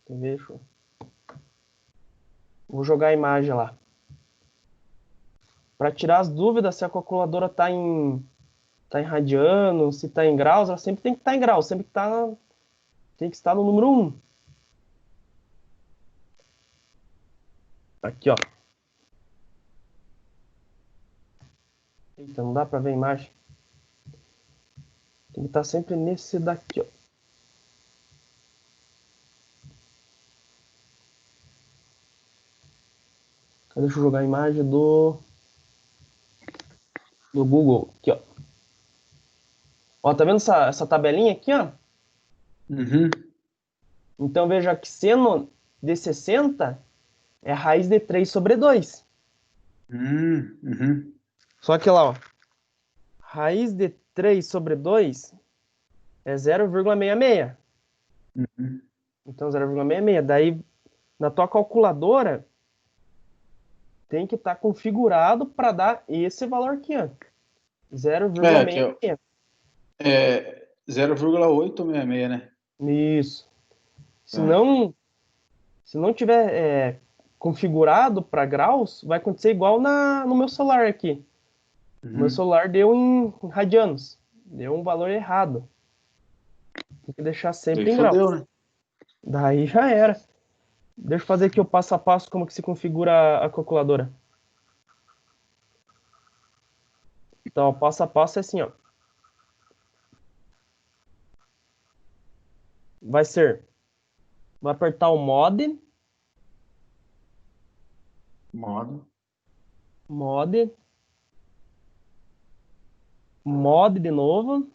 Deixa eu... Vou jogar a imagem lá. Para tirar as dúvidas se a calculadora tá em radiano, se tá em graus, ela sempre tem que estar em graus, sempre tem que estar no número 1. Aqui, ó. Eita, não dá para ver a imagem. Tem que estar sempre nesse daqui, ó. Deixa eu jogar a imagem do Google. Aqui, ó. Ó, tá vendo essa tabelinha aqui, ó?
Uhum.
Então, veja que seno de 60 é raiz de 3 sobre 2.
Uhum.
Só que lá, ó. Raiz de 3 sobre 2 é 0,66.
Uhum.
Então, 0,66. Daí, na tua calculadora, tem que estar configurado para dar esse valor aqui, ó.
Aqui, ó.
0,66.
0,866, né?
Isso. Se
Tá.
não tiver configurado para graus, vai acontecer igual no meu celular aqui. O meu celular deu em radianos. Deu um valor errado. Tem que deixar sempre
Daí
em graus.
fodeu, né?
Daí já era. Deixa eu fazer aqui o passo a passo como que se configura a calculadora. Então, o passo a passo é assim, ó. Vai apertar o mod de novo.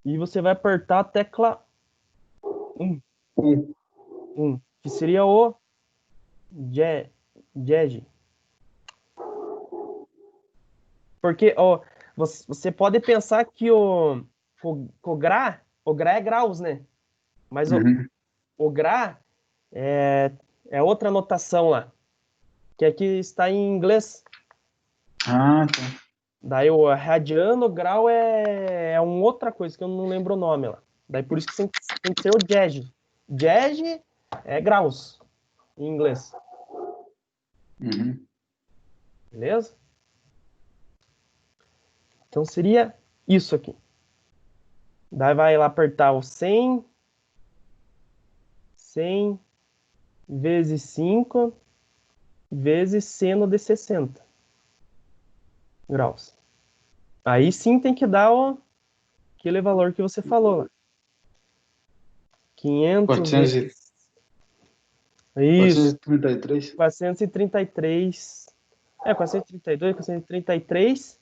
E você vai apertar a tecla 1. 1, que seria o JEG. Porque ó, você pode pensar que o GRA é graus, né? Mas o GRA é outra notação lá, que aqui está em inglês.
Ah, tá.
Daí o radiano, grau é uma outra coisa que eu não lembro o nome lá. Daí por isso que tem que ser o JEG. JEG é graus em inglês.
Uhum.
Beleza? Então seria isso aqui. Daí vai lá apertar o 100 vezes 5 vezes seno de 60 graus. Aí sim tem que dar aquele valor que você falou lá. 500
400
vezes... Isso,
433.
433... 432, 433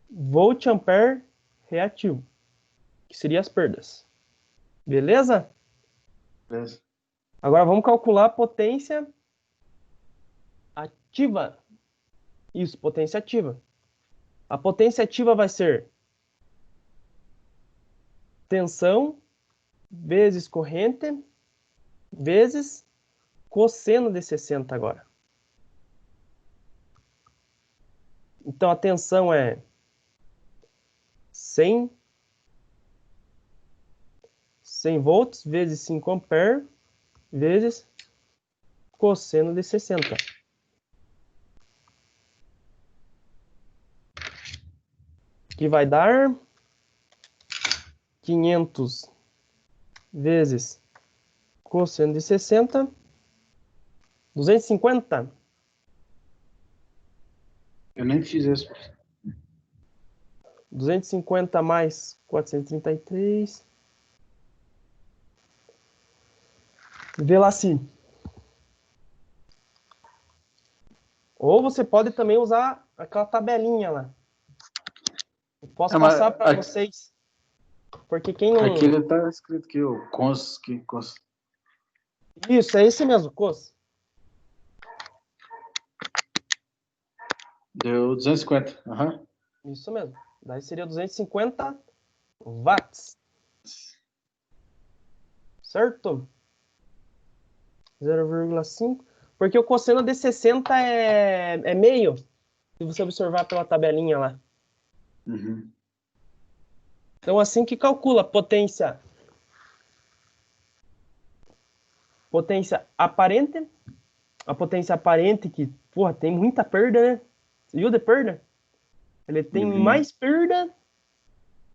volt-ampere reativo, que seria as perdas. Beleza?
Beleza.
Agora vamos calcular a potência ativa. Isso, potência ativa. A potência ativa vai ser tensão vezes corrente vezes cosseno de 60 agora. Então a tensão é 100 volts vezes 5 ampere vezes cosseno de 60. Que vai dar 500 vezes cosseno de 60, 250.
Eu nem fiz isso.
250 mais 433. Vê lá assim. Ou você pode também usar aquela tabelinha lá. Eu posso passar para vocês. Porque quem não...
Aqui ele tá escrito aqui, o cos.
Isso, é esse mesmo, cos.
Deu 250. Uhum.
Isso mesmo. Daí seria 250 watts. Certo? 0,5. Porque o cosseno de 60 é meio, se você observar pela tabelinha lá.
Uhum.
Então, assim que calcula a potência aparente. A potência aparente que, porra, tem muita perda, né? Você viu de perda? Ele tem
Uhum.
mais perda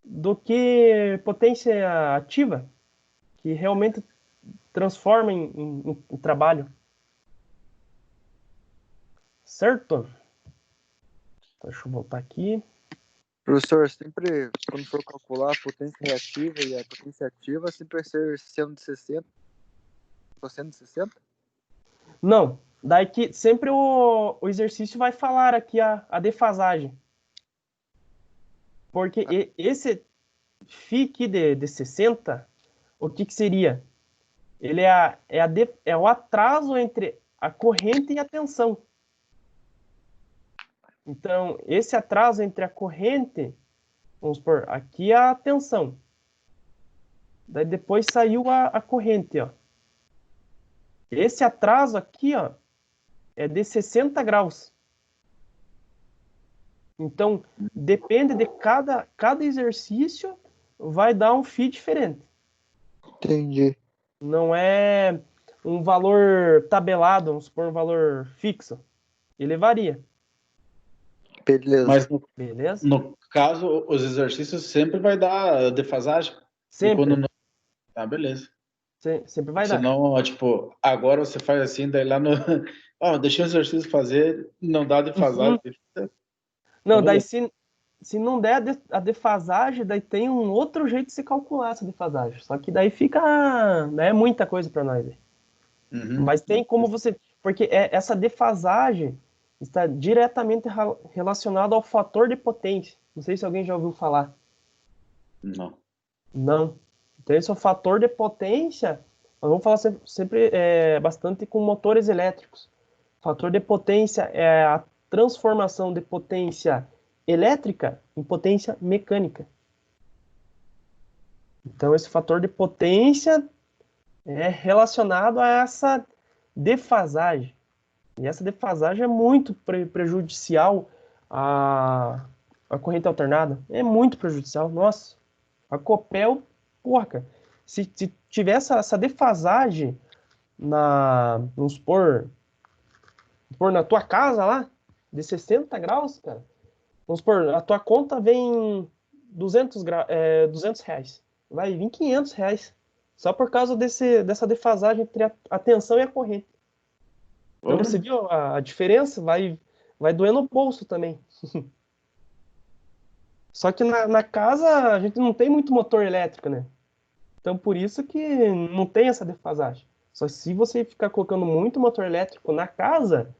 do que potência ativa, que realmente transforma em trabalho. Certo? Deixa eu voltar aqui.
Professor, sempre, quando for calcular a potência reativa e a potência ativa, sempre vai ser seno de 60, cosseno de 60?
Não, daí que sempre o exercício vai falar aqui a defasagem. Porque esse φ aqui de 60, o que seria? Ele é o atraso entre a corrente e a tensão. Então, esse atraso entre a corrente, vamos supor, aqui é a tensão. Daí depois saiu a corrente, ó. Esse atraso aqui, ó, é de 60 graus. Então, depende de cada exercício, vai dar um φ diferente.
Entendi.
Não é um valor tabelado, vamos supor, um valor fixo. Ele varia.
Beleza.
Mas
Beleza?
no caso, os exercícios sempre vai dar defasagem. E quando
Sempre.
não. Ah, beleza.
Sempre vai dar.
Senão, tipo, agora você faz assim, daí lá no. Ó, deixa o exercício fazer, não dá defasagem.
Não, daí
Beleza.
se não der a defasagem, daí tem um outro jeito de se calcular essa defasagem. Só que daí fica. Daí é muita coisa para nós.
Uhum.
Mas tem como você. Porque essa defasagem está diretamente relacionada ao fator de potência. Não sei se alguém já ouviu falar.
Não.
Não. Então, esse é o fator de potência. Nós vamos falar sempre bastante com motores elétricos. O fator de potência é a transformação de potência elétrica em potência mecânica. Então, esse fator de potência é relacionado a essa defasagem. E essa defasagem é muito prejudicial à corrente alternada. É muito prejudicial. Nossa, a Copel, porra, cara, se tiver essa defasagem vamos supor na tua casa lá, de 60 graus, cara, vamos supor, a tua conta vem 200 reais. Vai vir 500 reais. Só por causa dessa defasagem entre a tensão e a corrente. Então
Ora.
você viu a diferença? Vai doer no bolso também. Só que na casa a gente não tem muito motor elétrico, né? Então por isso que não tem essa defasagem. Só se você ficar colocando muito motor elétrico na casa,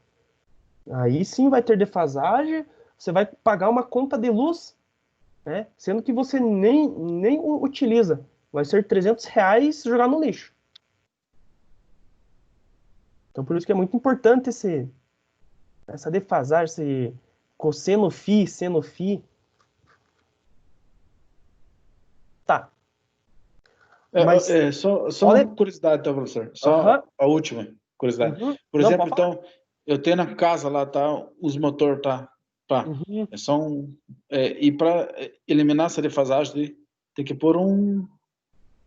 aí sim vai ter defasagem, você vai pagar uma conta de luz, né? Sendo que você nem utiliza. Vai ser 300 reais jogar no lixo. Então por isso que é muito importante essa defasagem, esse cosseno φ, seno φ. Tá. Mas
Só
olha.
uma curiosidade, então, professor. Só
Aham.
a última curiosidade.
Uhum.
Por
Não,
exemplo,
pode falar.
então, eu tenho na casa lá, tá? Os motor, tá?
Uhum.
São, e para eliminar essa defasagem, tem que pôr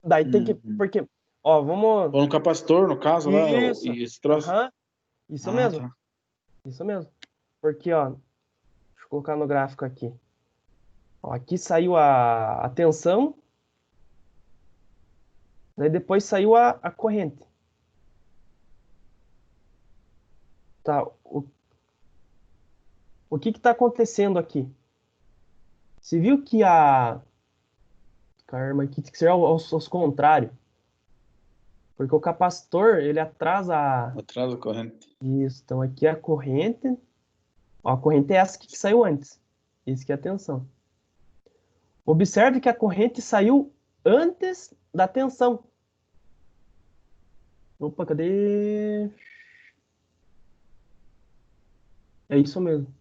Daí tem que. Porque, ó, vamos.
pôr um capacitor, no caso, lá,
Isso.
e esse troço.
Aham. Isso
Ah,
mesmo.
tá.
Isso mesmo. Porque, ó, deixa eu colocar no gráfico aqui. Ó, aqui saiu a tensão. Daí depois saiu a corrente. Tá. O que está acontecendo aqui? Você viu que Caramba, aqui tem que ser aos contrários. Porque o capacitor, ele atrasa
Atrás da corrente.
Isso. Então aqui é a corrente. Ó, a corrente é essa que saiu antes. Isso que é a tensão. Observe que a corrente saiu antes da tensão. Opa, cadê? É isso mesmo.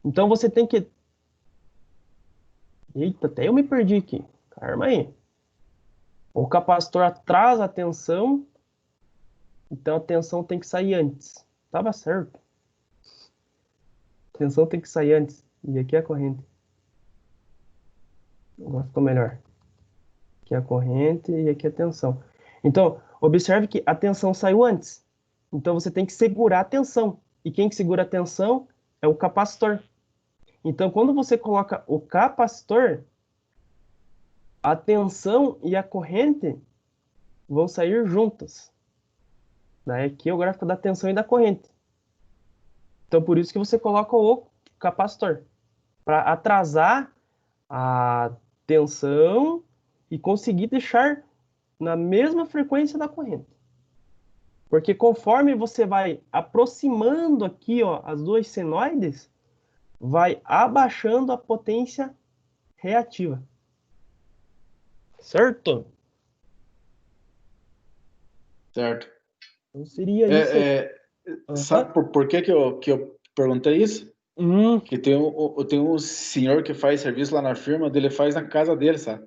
Então você tem que. Eita, até eu me perdi aqui. Calma aí. O capacitor atrasa a tensão. Então a tensão tem que sair antes. Tava certo. A tensão tem que sair antes. E aqui é a corrente. Agora ficou melhor. Aqui é a corrente e aqui é a tensão. Então, observe que a tensão saiu antes. Então você tem que segurar a tensão. E quem que segura a tensão é o capacitor. Então, quando você coloca o capacitor, a tensão e a corrente vão sair juntas. Daí aqui é o gráfico da tensão e da corrente. Então, por isso que você coloca o capacitor. Para atrasar a tensão e conseguir deixar na mesma frequência da corrente. Porque conforme você vai aproximando aqui, ó, as duas senoides, vai abaixando a potência reativa. Certo?
Certo.
Então seria isso aí.
Sabe por que eu perguntei isso? Que tem um senhor que faz serviço lá na firma, dele faz na casa dele, sabe?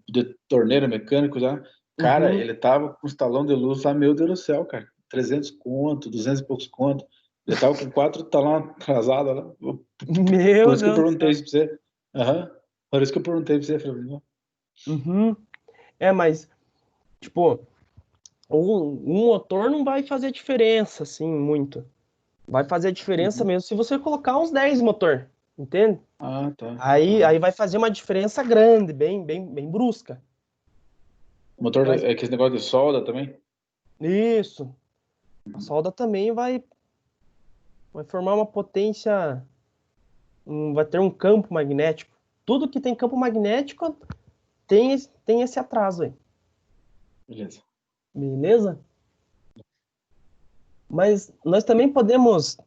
De torneiro mecânico já. Cara, ele tava com os talão de luz lá, meu Deus do céu, cara. 300 conto, 200 e poucos conto. Ele tava com 4 talão atrasado lá. Por isso que eu perguntei isso pra você. Por isso que eu perguntei pra você, Fernando.
Mas, tipo, um motor não vai fazer diferença, assim, muito. Vai fazer a diferença mesmo se você colocar uns 10 motor, entende?
Ah, tá.
Aí vai fazer uma diferença grande, bem brusca.
O motor é aquele negócio de solda também?
Isso. A solda também vai formar uma potência, vai ter um campo magnético. Tudo que tem campo magnético tem esse atraso aí. Beleza? Mas nós também podemos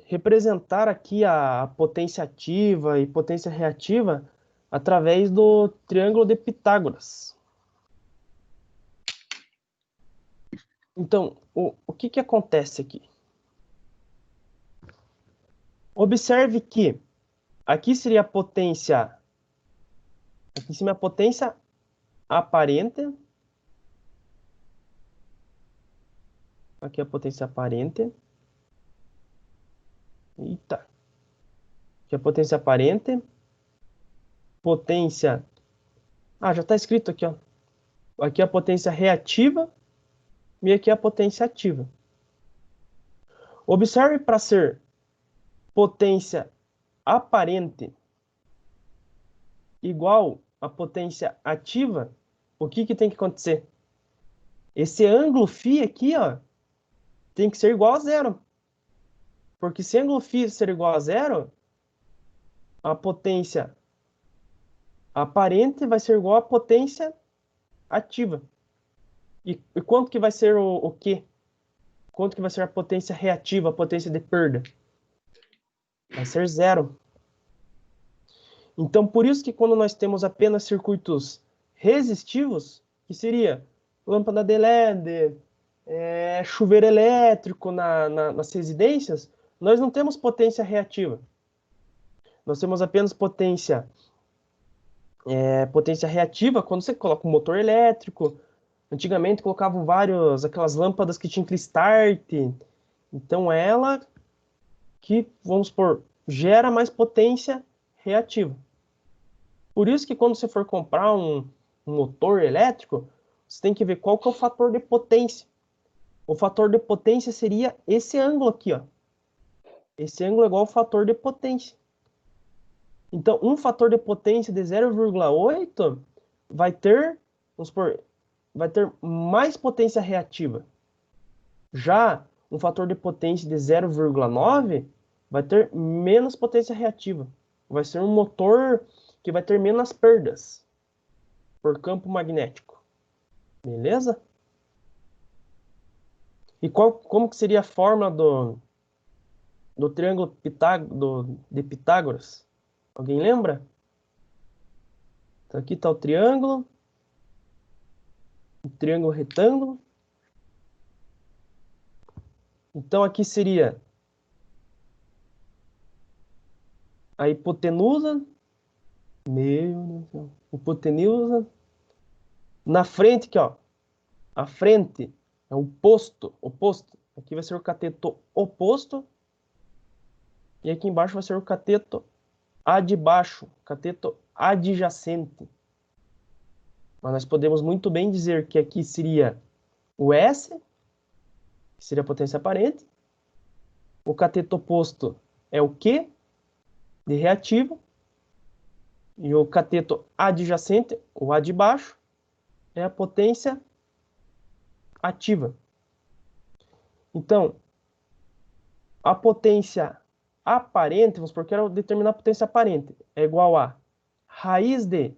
representar aqui a potência ativa e potência reativa através do triângulo de Pitágoras. Então, o que acontece aqui? Observe que aqui seria a potência, aqui em cima é a potência aparente, aqui é a potência aparente, eita, aqui é a potência aparente, potência, já está escrito aqui, ó, aqui é a potência reativa e aqui é a potência ativa. Observe para ser potência aparente igual a potência ativa, o que tem que acontecer? Esse ângulo φ aqui, ó, tem que ser igual a zero. Porque se o ângulo φ ser igual a zero, a potência aparente vai ser igual à potência ativa. E quanto que vai ser o quê? Quanto que vai ser a potência reativa, a potência de perda? Vai ser zero. Então, por isso que quando nós temos apenas circuitos resistivos, que seria lâmpada de LED, chuveiro elétrico nas residências, nós não temos potência reativa. Nós temos apenas potência reativa quando você coloca um motor elétrico. Antigamente colocavam aquelas lâmpadas que tinham aquele start. Então ela que, vamos supor, gera mais potência reativa. Por isso que quando você for comprar um motor elétrico, você tem que ver qual que é o fator de potência. O fator de potência seria esse ângulo aqui, ó. Esse ângulo é igual ao fator de potência. Então, um fator de potência de 0,8 vai ter, vamos supor, vai ter mais potência reativa. Já um fator de potência de 0,9 vai ter menos potência reativa. Vai ser um motor que vai ter menos perdas por campo magnético. Beleza? E como que seria a forma do triângulo de Pitágoras? Alguém lembra? Então aqui está o triângulo retângulo. Então aqui seria a hipotenusa. Meu Deus do céu. Hipotenusa. Na frente aqui, ó. A frente É o oposto. Aqui vai ser o cateto oposto. E aqui embaixo vai ser o cateto adbaixo, cateto adjacente. Mas nós podemos muito bem dizer que aqui seria o S, que seria a potência aparente. O cateto oposto é o Q, de reativo. E o cateto adjacente, o A de baixo, é a potência ativa. Então, a potência aparente, vamos supor que eu quero determinar a potência aparente, é igual a raiz de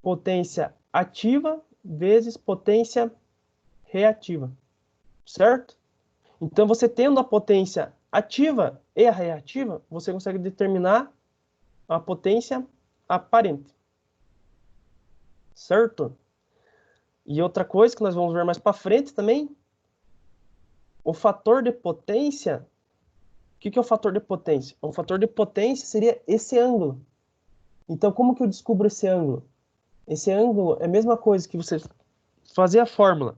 potência ativa vezes potência reativa, certo? Então, você tendo a potência ativa e a reativa, você consegue determinar a potência aparente, certo? E outra coisa que nós vamos ver mais para frente também, o fator de potência. O que é o fator de potência? O fator de potência seria esse ângulo. Então, como que eu descubro esse ângulo? Esse ângulo é a mesma coisa que você fazer a fórmula.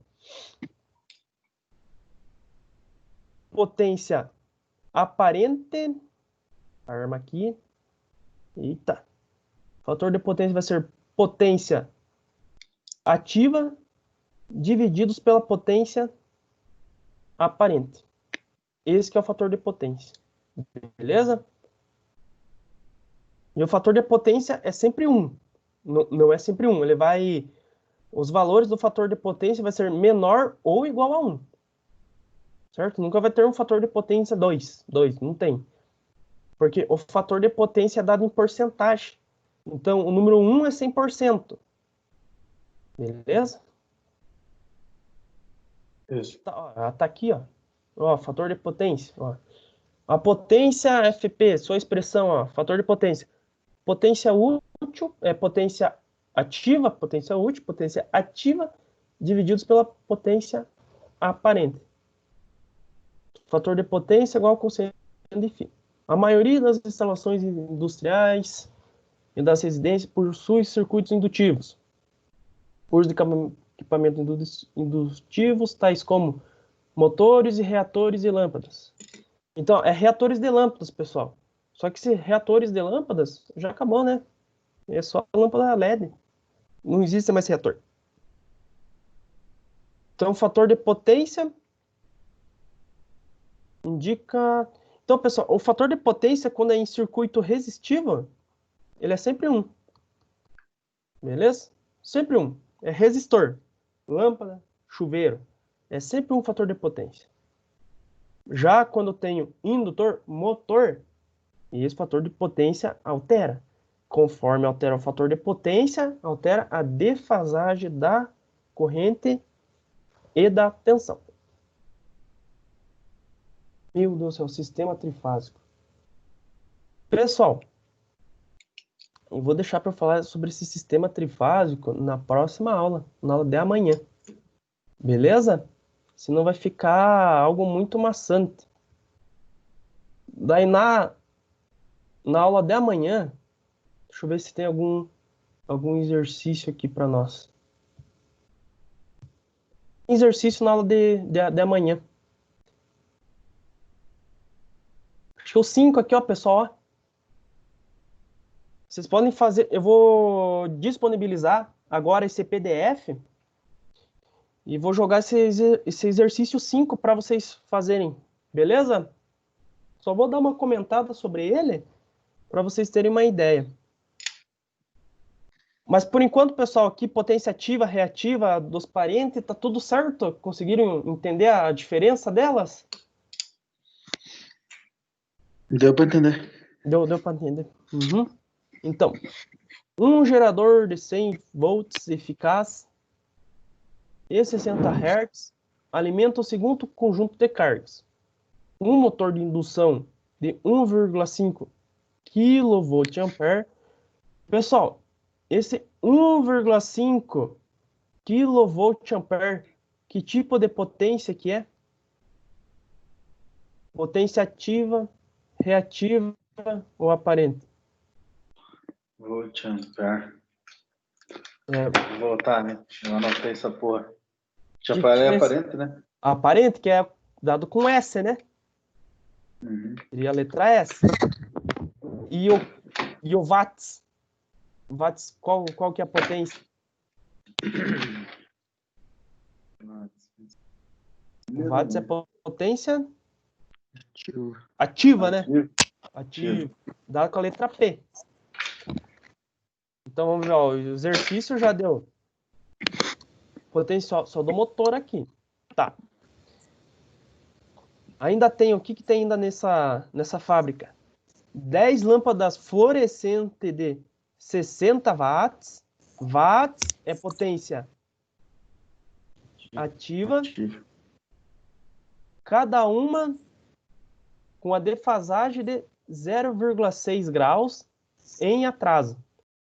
Potência aparente. Arma aqui. Eita. O fator de potência vai ser potência ativa divididos pela potência aparente. Esse que é o fator de potência. Beleza? E o fator de potência é sempre 1. Não é sempre 1. Ele vai... Os valores do fator de potência vai ser menor ou igual a 1. Certo? Nunca vai ter um fator de potência 2. 2, não tem. Porque o fator de potência é dado em porcentagem. Então, o número 1 é 100%. Beleza?
Isso.
Tá aqui, ó. Ó, fator de potência. Ó. A potência FP, sua expressão, ó, fator de potência. Potência útil é potência ativa, potência útil, potência ativa, divididos pela potência aparente. Fator de potência igual ao quociente de φ. A maioria das instalações industriais e das residências possui circuitos indutivos. Uso de equipamentos indutivos, tais como motores e reatores e lâmpadas. Então, é reatores de lâmpadas, pessoal. Só que esses reatores de lâmpadas já acabou, né? É só a lâmpada LED. Não existe mais reator. Então, o fator de potência indica... Então, pessoal, o fator de potência, quando é em circuito resistivo, ele é sempre 1. Beleza? Sempre 1. É resistor. Lâmpada, chuveiro. É sempre um fator de potência. Já quando eu tenho indutor, motor, esse fator de potência altera. Conforme altera o fator de potência, altera a defasagem da corrente e da tensão. Meu Deus do céu, sistema trifásico. Pessoal, eu vou deixar para falar sobre esse sistema trifásico na próxima aula, na aula de amanhã. Beleza? Senão vai ficar algo muito maçante. Daí na aula de amanhã, deixa eu ver se tem algum exercício aqui para nós. Exercício na aula de amanhã. Acho que o 5 aqui, ó, pessoal. Ó. Vocês podem fazer... Eu vou disponibilizar agora esse PDF e vou jogar esse exercício 5 para vocês fazerem. Beleza? Só vou dar uma comentada sobre ele para vocês terem uma ideia. Mas por enquanto, pessoal, aqui potência ativa, reativa dos parentes, tá tudo certo? Conseguiram entender a diferença delas?
Deu para entender.
Deu para entender. Uhum. Então, um gerador de 100 volts eficaz e 60 Hz alimenta o segundo conjunto de cargas. Um motor de indução de 1,5 kVA. Pessoal, esse 1,5 kVA, que tipo de potência que é? Potência ativa, reativa ou aparente?
Volt ampere.
É,
Vou voltar, né? Eu anotei essa porra. Chaparé é aparente, né?
Aparente, que é dado com S, né?
Uhum.
Seria a letra S. E o watts? Watts, qual que é a potência? O watts é potência ativa, né? Ativo. Dado com a letra P. Então, vamos ver, ó, o exercício já deu potência só do motor aqui. Tá. Ainda tem, o que tem ainda nessa fábrica? 10 lâmpadas fluorescentes de 60 watts. Watts é potência ativa. Cada uma com a defasagem de 0,6 graus em atraso.